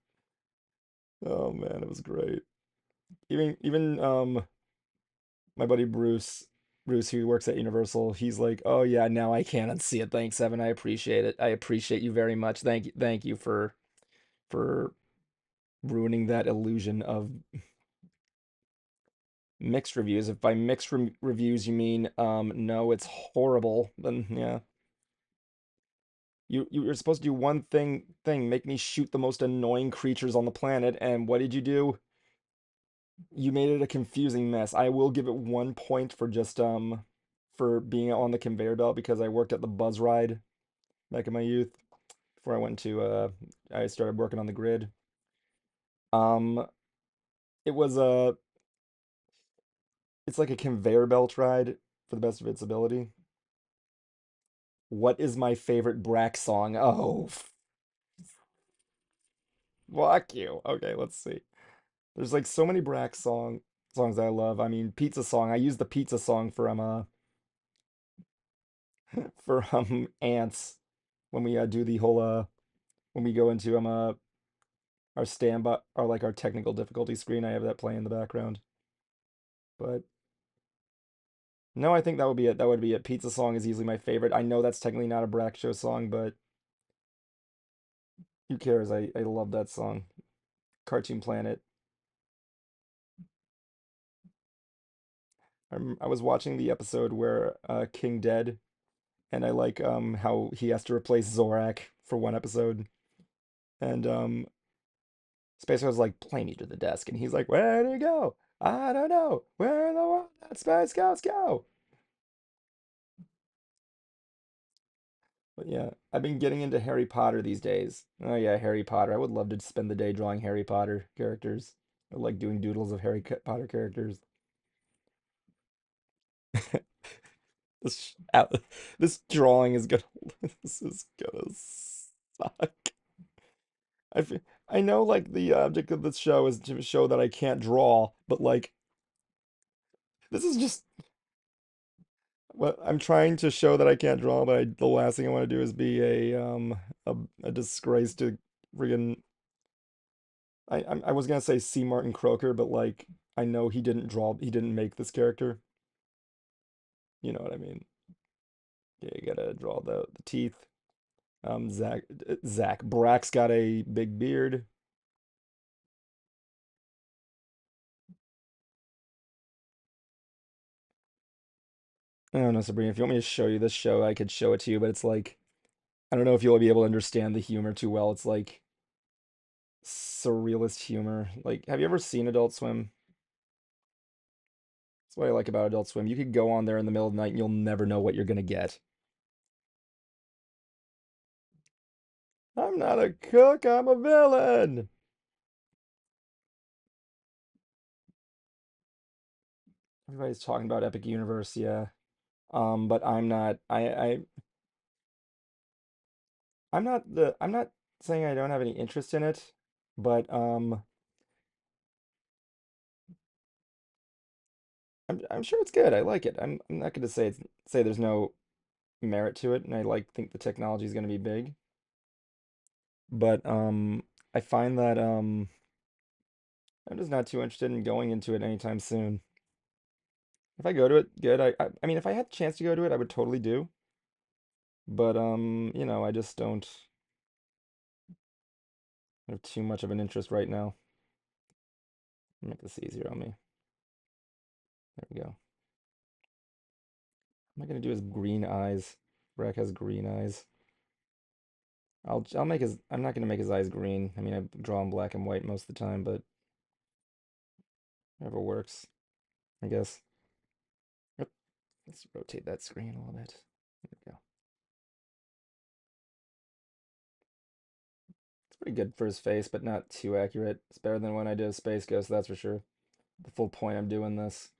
Oh man, it was great. Even my buddy Bruce, who works at Universal, he's like, oh yeah, now I can unsee it. Thanks, Evan. I appreciate it. I appreciate you very much. Thank you for ruining that illusion of mixed reviews. If by mixed reviews you mean no, it's horrible, then yeah. You're supposed to do one thing, make me shoot the most annoying creatures on the planet, and what did you do? You made it a confusing mess. I will give it 1 point for just for being on the conveyor belt because I worked at the buzz ride back in my youth before I started working on the grid. Um it was a it's like a conveyor belt ride for the best of its ability. What is my favorite Brack song? Oh, fuck you. Okay, let's see. There's like so many Brack songs I love. I mean, Pizza Song. I use the Pizza Song for Ants when we do the whole when we go into our standby our like our technical difficulty screen. I have that playing in the background. But no, I think that would be it. That would be it. Pizza Song is easily my favorite. I know that's technically not a Brack Show song, but who cares? I love that song. Cartoon Planet. I was watching the episode where King Dead, and I like how he has to replace Zorak for one episode. And Space Ghost like, play me to the desk, and he's like, where did he go? I don't know. Where in the world did Space Ghost go? But yeah, I've been getting into Harry Potter these days. Oh yeah, Harry Potter. I would love to spend the day drawing Harry Potter characters. I like doing doodles of Potter characters. This this drawing is gonna this is gonna suck. I fe- I know like the object of this show is to show that I can't draw, but like this is just what I'm trying to show that I can't draw, but the last thing I want to do is be a a disgrace to friggin' I was gonna say C. Martin Croker, but like I know he didn't make this character. You know what I mean? Yeah, you gotta draw the teeth. Zach Brack's got a big beard. I don't know, Sabrina. If you want me to show you this show, I could show it to you, but it's like I don't know if you'll be able to understand the humor too well. It's like surrealist humor. Like, have you ever seen Adult Swim? That's what I like about Adult Swim. You could go on there in the middle of the night and you'll never know what you're gonna get. I'm not a cook, I'm a villain. Everybody's talking about Epic Universe, yeah. But I'm not I'm not saying I don't have any interest in it, but I'm sure it's good. I like it. I'm not gonna say there's no merit to it, and I like think the technology is gonna be big. But I find that I'm just not too interested in going into it anytime soon. If I go to it, good. I mean, if I had the chance to go to it, I would totally do. But you know, I just don't have too much of an interest right now. Make this easier on me. There we go. What am I gonna do his green eyes? Brack has green eyes. I'll make his. I'm not gonna make his eyes green. I mean, I draw him black and white most of the time, but whatever works, I guess. Yep. Let's rotate that screen a little bit. There we go. It's pretty good for his face, but not too accurate. It's better than when I did Space Ghost, that's for sure. The full point I'm doing this.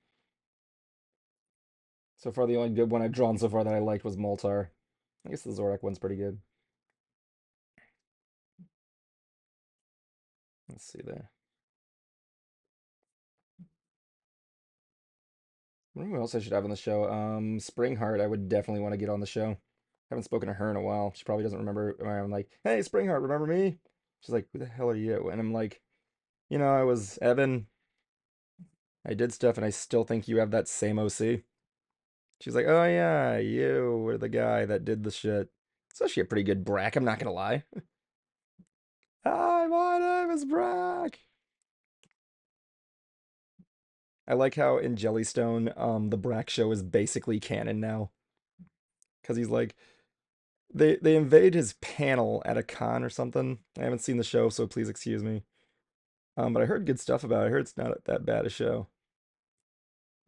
So far, the only good one I've drawn so far that I liked was Moltar. I guess the Zorak one's pretty good. Let's see there. I wonder who else I should have on the show. Springheart, I would definitely want to get on the show. Haven't spoken to her in a while. She probably doesn't remember. I'm like, hey, Springheart, remember me? She's like, who the hell are you? And I'm like, you know, I was Evan. I did stuff, and I still think you have that same OC. She's like, oh yeah, you were the guy that did the shit. It's actually a pretty good Brack, I'm not gonna lie. Hi, my name is Brack. I like how in Jellystone, the Brack show is basically canon now. Because he's like, they invade his panel at a con or something. I haven't seen the show, so please excuse me. But I heard good stuff about it. I heard it's not that bad a show.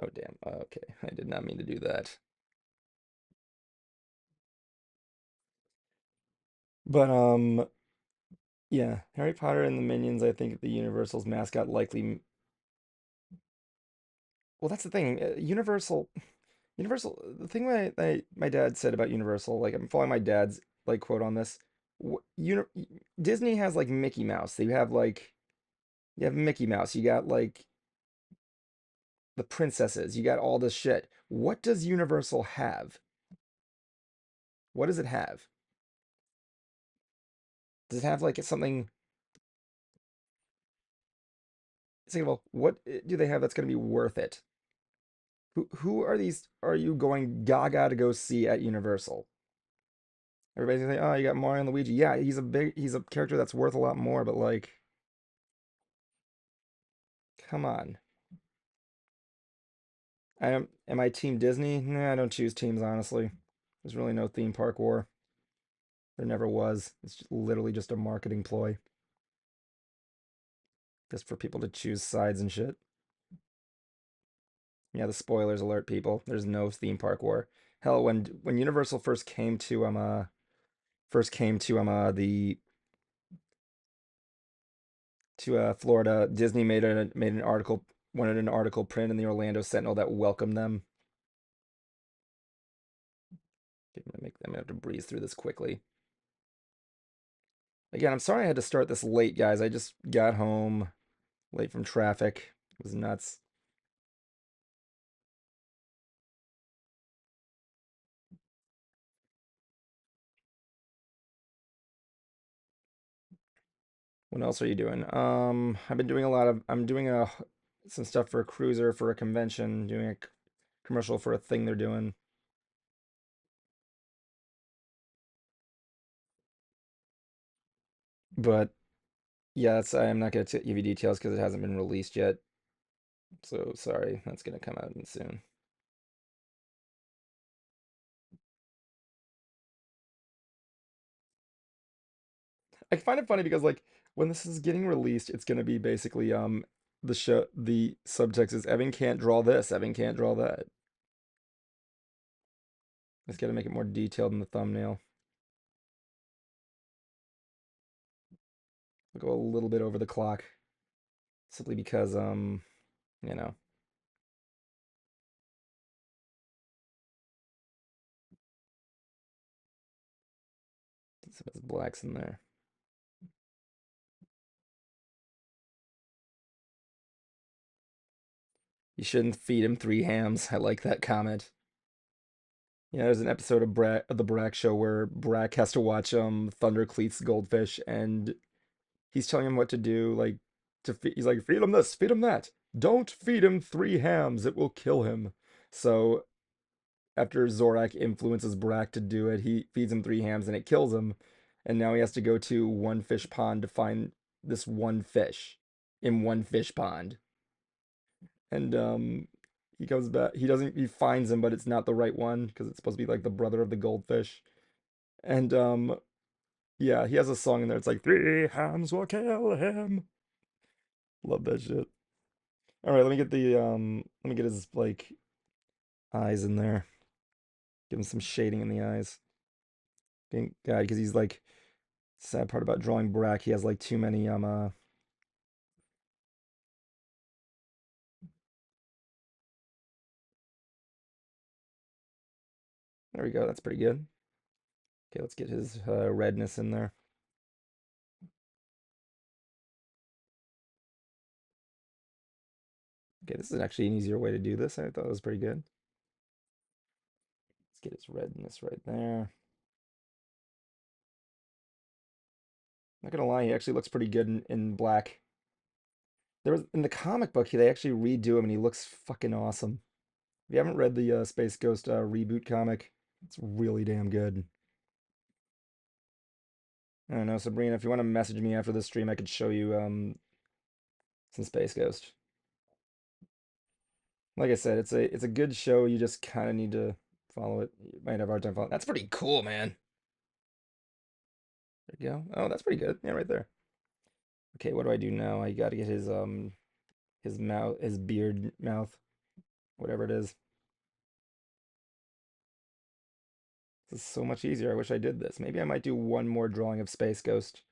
Oh damn. Okay, I did not mean to do that. But yeah, Harry Potter and the Minions. I think the Universal's mascot likely. Well, that's the thing. Universal. The thing my dad said about Universal, like I'm following my dad's like quote on this. Uni Disney has like Mickey Mouse. They have like you have Mickey Mouse. You got like the princesses. You got all this shit. What does Universal have? What does it have? Does it have like something? Think about what do they have that's going to be worth it? Who are these? Are you going gaga to go see at Universal? Everybody's gonna say, "Oh, you got Mario and Luigi." Yeah, he's a character that's worth a lot more. But like, come on. Am I Team Disney? Nah, I don't choose teams honestly. There's really no theme park war. There never was. It's just literally just a marketing ploy, just for people to choose sides and shit. Yeah, the spoilers alert, people. There's no theme park war. Hell, when Universal first came to the to Florida, Disney made an article wanted an article print in the Orlando Sentinel that welcomed them. I'm gonna have to breeze through this quickly. Again, I'm sorry I had to start this late, guys. I just got home late from traffic. It was nuts. What else are you doing? I've been doing I'm doing some stuff for a cruiser for a convention, doing a commercial for a thing they're doing. But yeah, I'm not gonna give you details because it hasn't been released yet. So sorry, that's gonna come out soon. I find it funny because like when this is getting released, it's gonna be basically the subtext is Evan can't draw this, Evan can't draw that. It's gotta make it more detailed in the thumbnail. I'll go a little bit over the clock simply because you know, some of this blacks in there. You shouldn't feed him three hams. I like that comment. Yeah, there's an episode of the Brack show where Brack has to watch Thundercleat's goldfish, and he's telling him what to do, like he's like, feed him this, feed him that. Don't feed him three hams, it will kill him. So after Zorak influences Brack to do it, he feeds him three hams and it kills him. And now he has to go to one fish pond to find this one fish in one fish pond. And he comes back, he finds him, but it's not the right one because it's supposed to be like the brother of the goldfish. And yeah, he has a song in there. It's like three hams will kill him. Love that shit. All right, let me get his like eyes in there. Give him some shading in the eyes. Thank God, because he's like sad part about drawing Brack. He has like too many there we go. That's pretty good. Okay, let's get his redness in there. Okay, this is actually an easier way to do this. I thought it was pretty good. Let's get his redness right there. Not gonna lie, he actually looks pretty good in black. There was in the comic book, they actually redo him, and he looks fucking awesome. If you haven't read the Space Ghost reboot comic, it's really damn good. I don't know, Sabrina, if you want to message me after the stream, I could show you some Space Ghost. Like I said, it's a good show. You just kind of need to follow it. You might have a hard time following. That's pretty cool, man. There you go. Oh, that's pretty good. Yeah, right there. Okay, what do I do now? I got to get his mouth, his beard mouth, whatever it is. This is so much easier. I wish I did this. Maybe I might do one more drawing of Space Ghost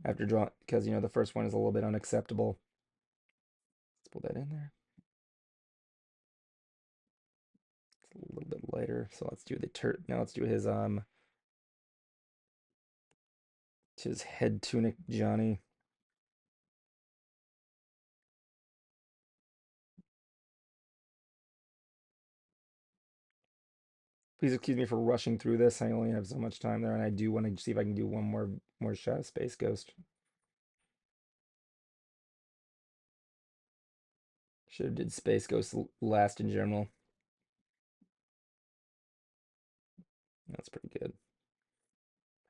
after drawing because the first one is a little bit unacceptable. Let's put that in there. It's a little bit lighter. So let's do the tur now let's do his head tunic Johnny. Please excuse me for rushing through this. I only have so much time there, and I do want to see if I can do one more shot of Space Ghost. Should have did Space Ghost last in general. That's pretty good.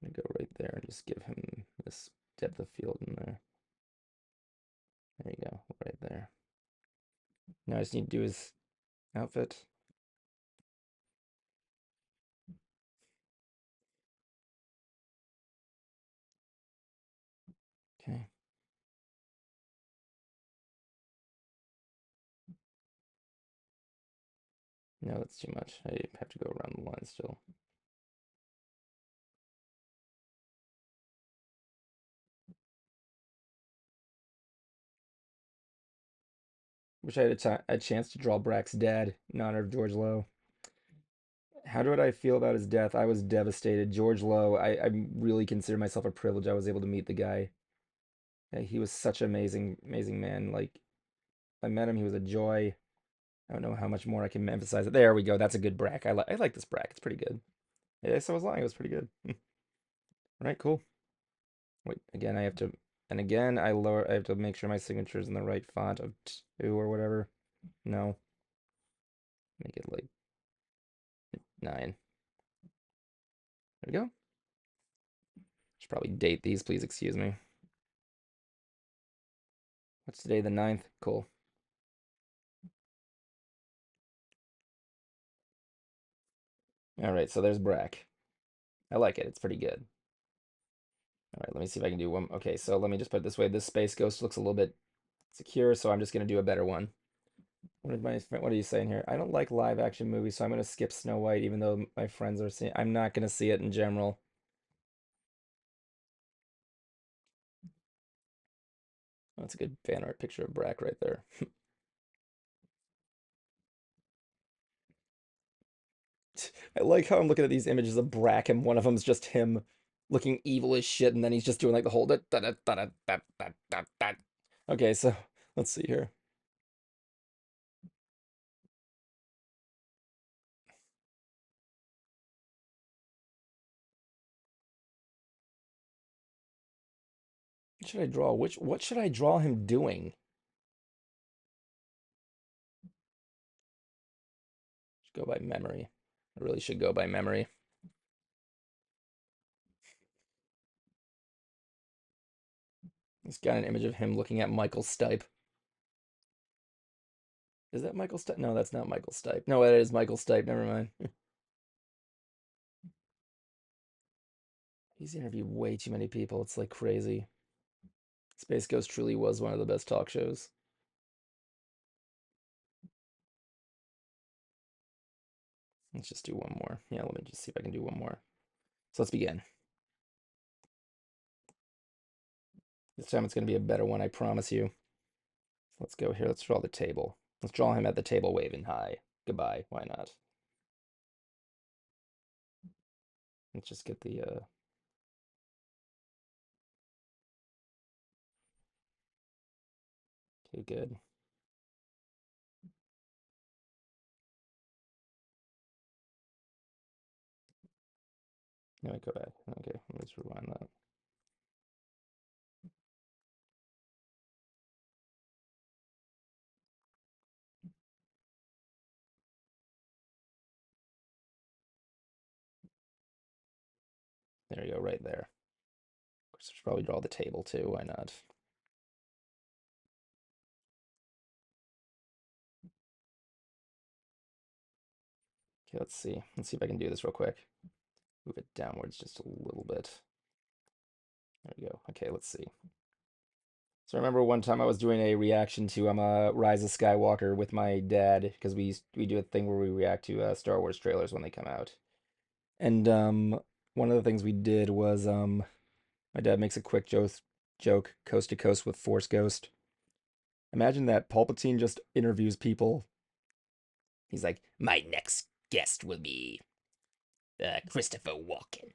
I'm gonna go right there and just give him this depth of field in there. There you go, right there. Now I just need to do his outfit. Okay. No, that's too much. I have to go around the line still. Wish I had a chance to draw Brack's dad in honor of George Lowe. How did I feel about his death? I was devastated. George Lowe, I really consider myself a privilege. I was able to meet the guy. He was such an amazing man. Like, I met him, he was a joy. I don't know how much more I can emphasize it. There we go. That's a good Brack. I like this Brack. It's pretty good. Yeah, so was lying. It was pretty good. All right, cool. Wait, again, I have to And again, I have to make sure my signature is in the right font of 2 or whatever. No, make it like 9. There we go. Should probably date these, please excuse me. What's today, the 9th? Cool. All right, so there's Brack. I like it. It's pretty good. All right, let me see if I can do one. Okay, so let me just put it this way. This Space Ghost looks a little bit secure, so I'm just going to do a better one. What are you saying here? I don't like live action movies, so I'm going to skip Snow White, even though my friends are seeing. I'm not going to see it in general. That's a good fan art picture of Brack right there. I like how I'm looking at these images of Brack, and one of them's just him looking evil as shit, and then he's just doing like the whole Okay, so let's see here. What should I draw? What should I draw him doing? Should go by memory. I really should go by memory. He's got an image of him looking at Michael Stipe. Is that Michael Stipe? No, that's not Michael Stipe. No, that is Michael Stipe. Never mind. He's interviewed way too many people. It's like crazy. Space Ghost truly was one of the best talk shows. Let's just do one more. Yeah, let me just see if I can do one more. So let's begin. This time it's going to be a better one, I promise you. Let's go here. Let's draw the table. Let's draw him at the table waving hi. Goodbye. Why not? Let's just get the okay, good. Now I go back. Okay, let's rewind that. There you go, right there. Of course, I should probably draw the table too. Why not? Okay, let's see. Let's see if I can do this real quick. Move it downwards just a little bit. There we go. Okay, let's see. So I remember one time I was doing a reaction to Rise of Skywalker with my dad because we do a thing where we react to Star Wars trailers when they come out. And one of the things we did was my dad makes a quick joke coast to coast with Force Ghost. Imagine that Palpatine just interviews people. He's like, my next guest will be Christopher Walken.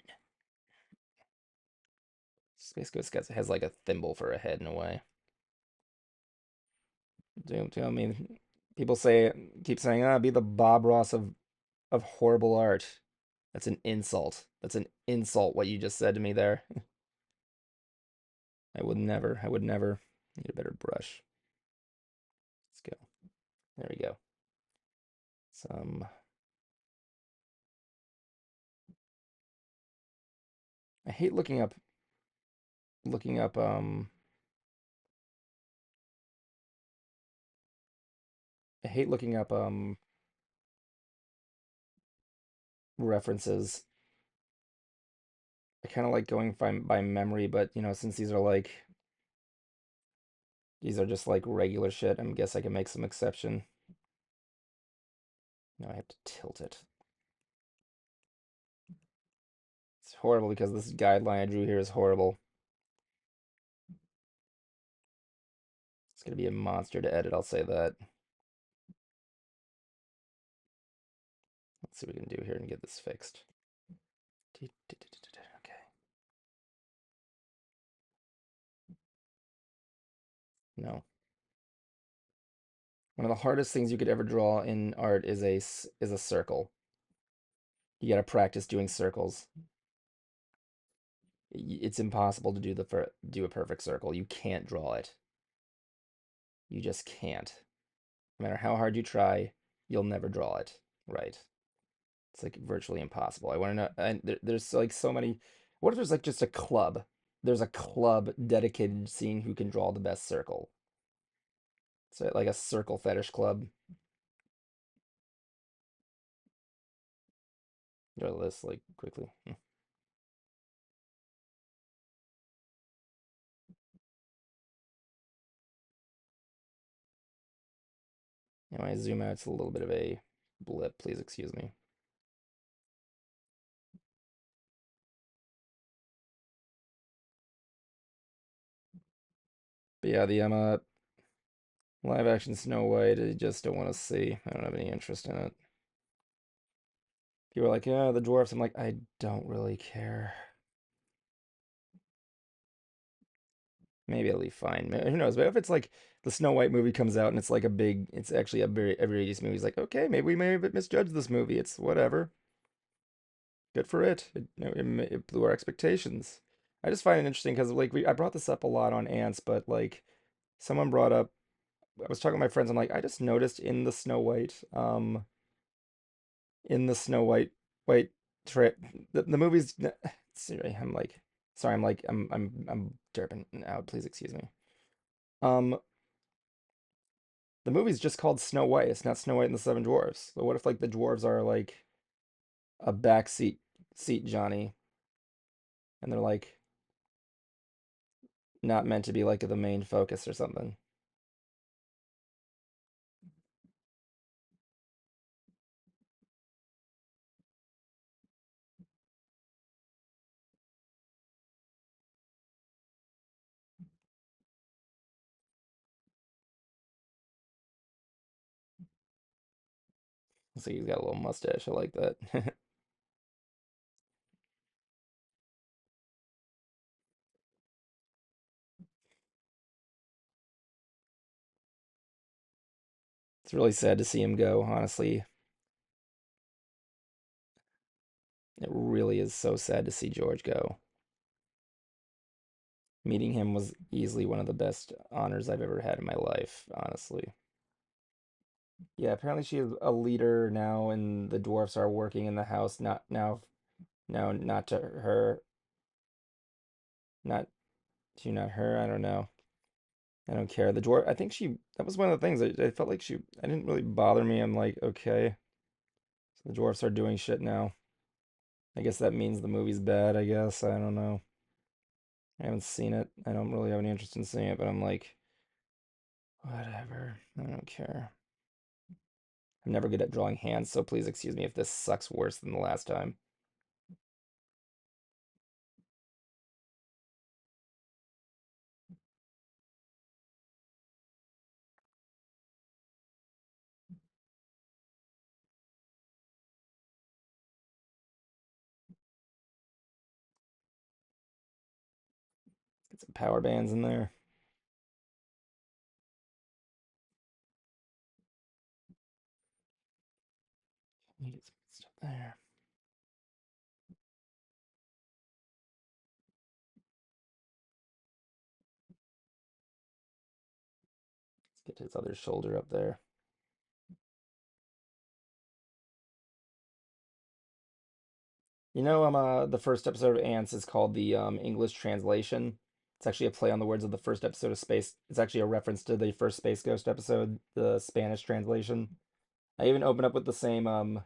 Space Ghost has like a thimble for a head in a way. I mean, people keep saying, ah, be the Bob Ross of horrible art. That's an insult. That's an insult what you just said to me there. I would never. Need a better brush. Let's go. There we go. Some. I hate looking up, I hate looking up, references. I kind of like going by memory, but since these are just like regular shit, I guess I can make some exception. No, I have to tilt it. It's horrible because this guideline I drew here is horrible. It's gonna be a monster to edit, I'll say that. Let's see what we can do here and get this fixed. Okay. No. One of the hardest things you could ever draw in art is a circle. You got to practice doing circles. It's impossible to do a perfect circle. You can't draw it. You just can't. No matter how hard you try, you'll never draw it right. It's like virtually impossible. I want to know, and there's like so many. What if there's like just a club? There's a club dedicated to seeing who can draw the best circle. So like a circle fetish club. Draw this like quickly. When I zoom out, it's a little bit of a blip. Please excuse me. But yeah, the live action Snow White, I just don't want to see. I don't have any interest in it. People are like, yeah, the dwarfs. I'm like, I don't really care. Maybe it'll be fine. Who knows? But if it's like the Snow White movie comes out and it's like a big, it's actually a very every 80s movie. It's like, okay, maybe we may have misjudged this movie. It's whatever. Good for it. It blew our expectations. I just find it interesting because like I brought this up a lot on Ants, but like someone brought up, I was talking to my friends. I'm like, I just noticed in the Snow White trip, the movie's. Sorry, I'm like, sorry, I'm derping now. Please excuse me. Um, the movie's just called Snow White. It's not Snow White and the Seven Dwarfs. So what if like the dwarves are like a backseat seat Johnny, and they're like not meant to be like the main focus or something? So he's got a little mustache. I like that. It's really sad to see him go, honestly. It really is so sad to see George go. Meeting him was easily one of the best honors I've ever had in my life, honestly. Yeah, apparently she's a leader now, and the dwarfs are working in the house. Not now, no, not to her, not not her. I don't know. I don't care. The dwarf. I think she. That was one of the things. I felt like she. I didn't really bother me. I'm like, okay, so the dwarfs are doing shit now. I guess that means the movie's bad. I guess I don't know. I haven't seen it. I don't really have any interest in seeing it, but I'm like, whatever. I don't care. I'm never good at drawing hands, so please excuse me if this sucks worse than the last time. Get some power bands in there. Need some stuff there. Let's get his other shoulder up there. The first episode of Ants is called the English translation. It's actually a play on the words of the first episode of Space. It's actually a reference to the first Space Ghost episode, the Spanish translation. I even open up with the same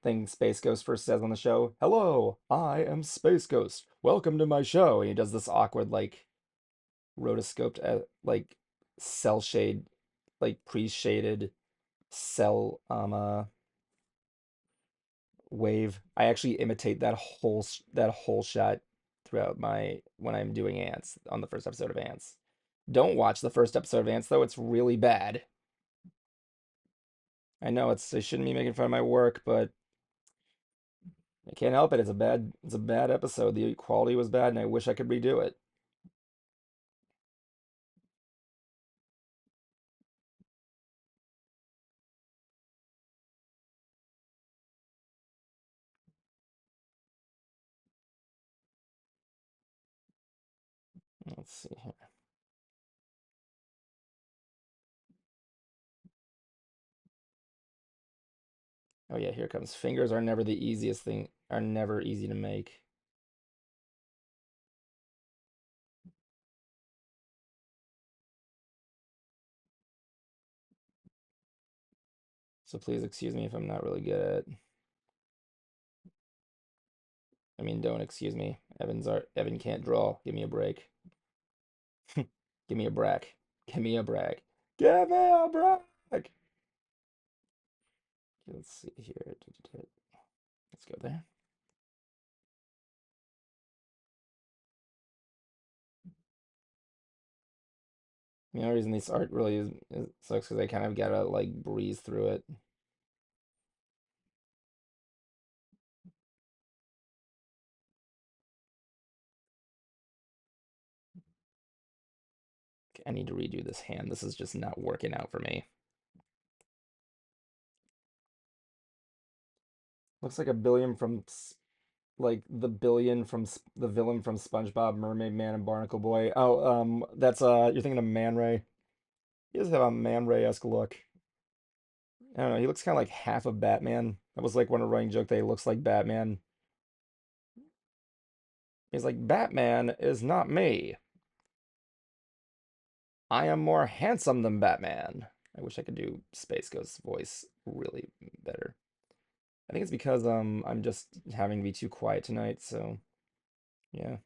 thing Space Ghost first says on the show. Hello, I am Space Ghost. Welcome to my show. And he does this awkward like rotoscoped like cell shade, like pre-shaded cell wave. I actually imitate that whole shot throughout my when I'm doing Ants on the first episode of Ants. Don't watch the first episode of Ants though; it's really bad. I know I shouldn't be making fun of my work, but I can't help it. It's a bad episode. The quality was bad, and I wish I could redo it. Let's see here. Oh yeah, here comes. Fingers are never the easiest thing, are never easy to make. So please excuse me if I'm not really good at. I mean, don't excuse me. Evan can't draw. Give me a break. Give me a break. Give me a break. Give me a break. Okay, let's see here. Let's go there. The only reason this art really sucks because I kind of gotta like breeze through it. Okay, I need to redo this hand. This is just not working out for me. Looks like a billion from like the billion from the villain from SpongeBob, Mermaid Man, and Barnacle Boy. Oh, that's you're thinking of Man Ray. He does have a Man Ray-esque look. I don't know. He looks kind of like half of Batman. That was like one of running joke that he looks like Batman. He's like, Batman is not me. I am more handsome than Batman. I wish I could do Space Ghost's voice really better. I think it's because I'm just having to be too quiet tonight, so yeah,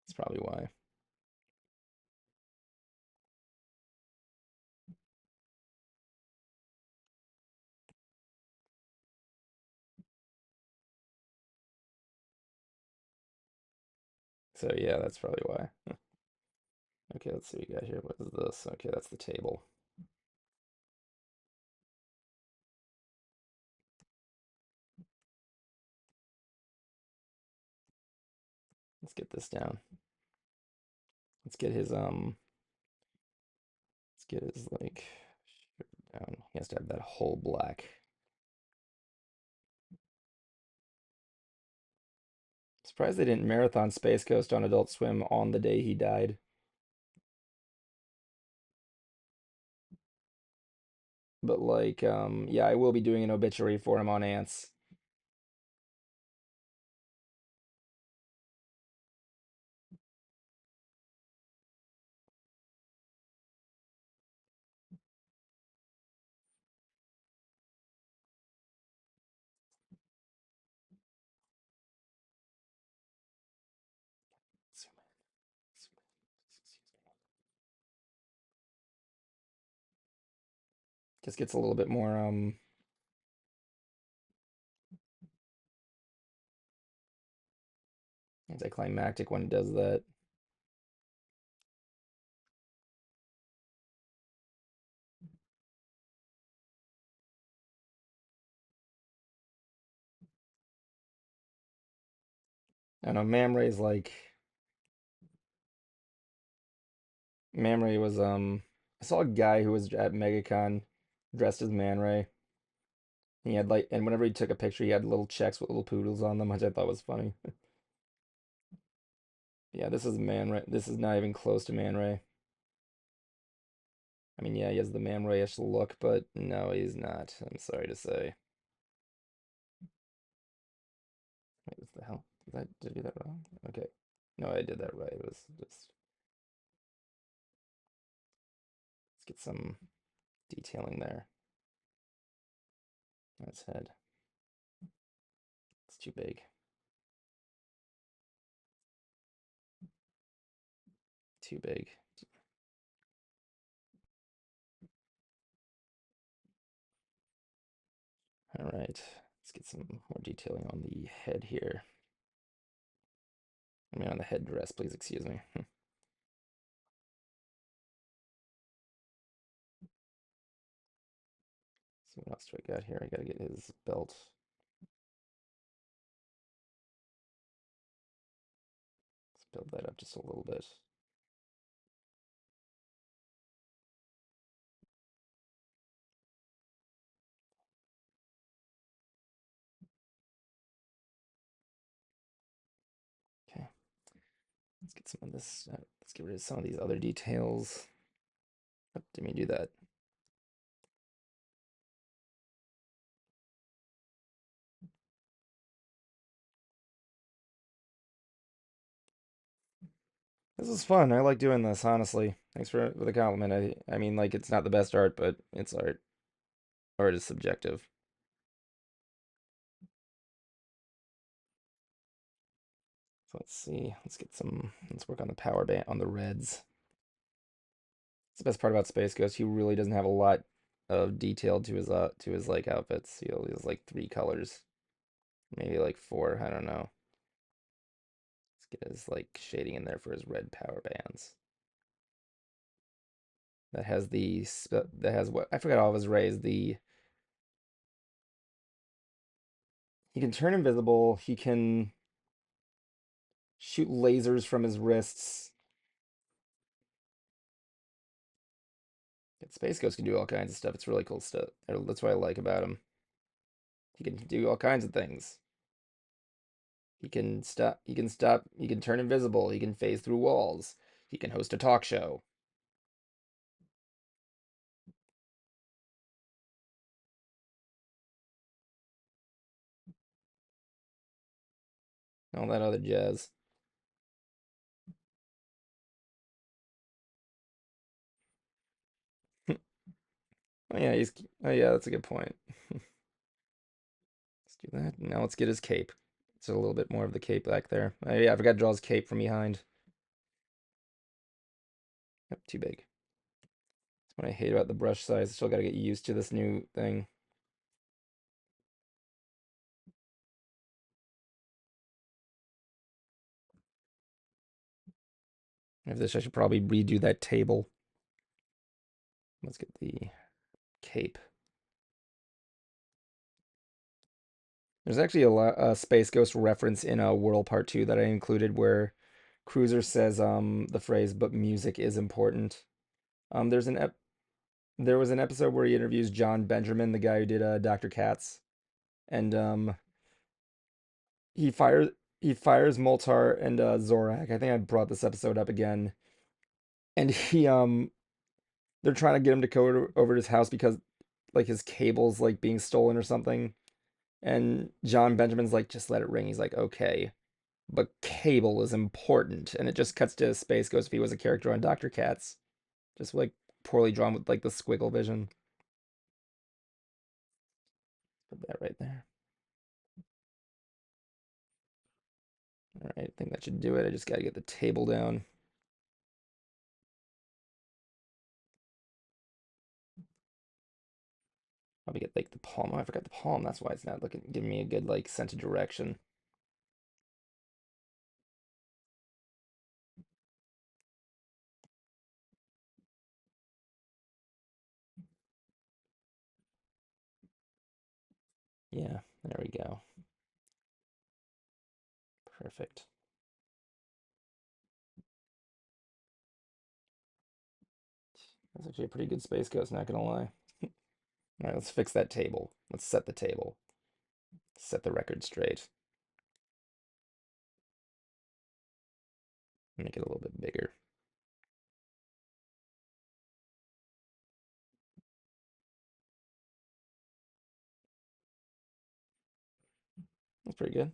that's probably why. So yeah, that's probably why. Okay, let's see what we got here. What is this? Okay, that's the table. Let's get this down. Let's get his let's get his like down. He has to have that whole black. Surprised they didn't marathon Space Ghost on Adult Swim on the day he died. But like, yeah, I will be doing an obituary for him on Ants. Zoom in, zoom in. Excuse me. Just gets a little bit more anticlimactic when it does that. I don't know, Mamre's like Mamre was I saw a guy who was at MegaCon dressed as Man Ray. He had like, and whenever he took a picture, he had little checks with little poodles on them, which I thought was funny. Yeah, this is Man Ray. This is not even close to Man Ray. I mean, yeah, he has the Man Ray-ish look, but no, he's not. I'm sorry to say. Wait, what the hell? Did I do that wrong? Okay. No, I did that right. It was just, let's get some detailing there. That's head. It's too big. Too big. All right. Let's get some more detailing on the head here. I mean, on the headdress, please excuse me. So what else do I got here? I gotta get his belt. Let's build that up just a little bit. Let's get some of this. Let's get rid of some of these other details. Oh, didn't mean to do that. This is fun. I like doing this, honestly. Thanks for the compliment. I mean, like, it's not the best art, but it's art. Art is subjective. So let's see. Let's get some. Let's work on the power band on the reds. It's the best part about Space Ghost. He really doesn't have a lot of detail to his like outfits. He only has like three colors, maybe like four. I don't know. Let's get his like shading in there for his red power bands. That has that has what I forgot all of his rays. The he can turn invisible. He can shoot lasers from his wrists. Space Ghost can do all kinds of stuff. It's really cool stuff. That's what I like about him. He can do all kinds of things. He can stop. He can stop. He can turn invisible. He can phase through walls. He can host a talk show. All that other jazz. Oh yeah, he's. Oh yeah, that's a good point. Let's do that. Now let's get his cape. It's a little bit more of the cape back there. Oh yeah, I forgot to draw his cape from behind. Yep, too big. That's what I hate about the brush size. Still got to get used to this new thing. If this, I should probably redo that table. Let's get the cape. There's actually a Space Ghost reference in a World Part 2 that I included where Cruiser says the phrase "but music is important." There's there was an episode where he interviews John Benjamin, the guy who did Dr. Katz, and he fires he fires Moltar and Zorak. I think I brought this episode up again, and they're trying to get him to go over to his house because like his cable's like being stolen or something, and John Benjamin's like, just let it ring. He's like, okay. But Cable is important, and it just cuts to Space Ghost if he was a character on Dr. Katz. Just like poorly drawn with like the squiggle vision. Put that right there. All right, I think that should do it. I just got to get the table down. Probably get like the palm. Oh, I forgot the palm. That's why it's not looking giving me a good like sense of direction. Yeah, there we go. Perfect. That's actually a pretty good Space Ghost, not gonna lie. All right, let's fix that table. Let's set the table. Set the record straight. Make it a little bit bigger. That's pretty good.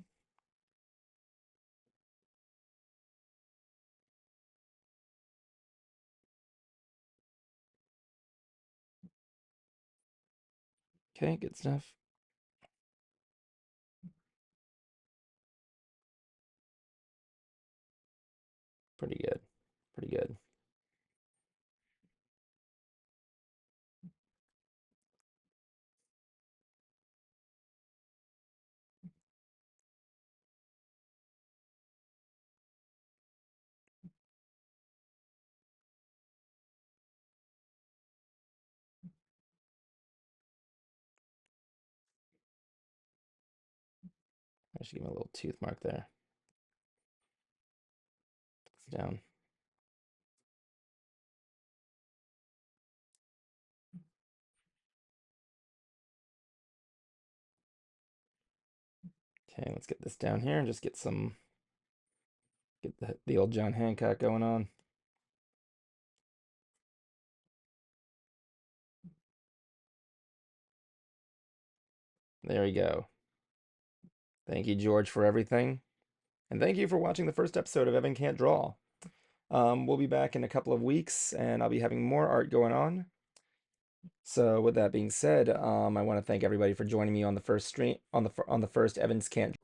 Okay, good stuff. Pretty good. Pretty good. I should give him a little tooth mark there. It's down. Okay, let's get this down here and just get some Get the old John Hancock going on. There you go. Thank you, George, for everything. And thank you for watching the first episode of Evan Can't Draw. We'll be back in a couple of weeks, and I'll be having more art going on. So, with that being said, I want to thank everybody for joining me on the first stream on the first Evans Can't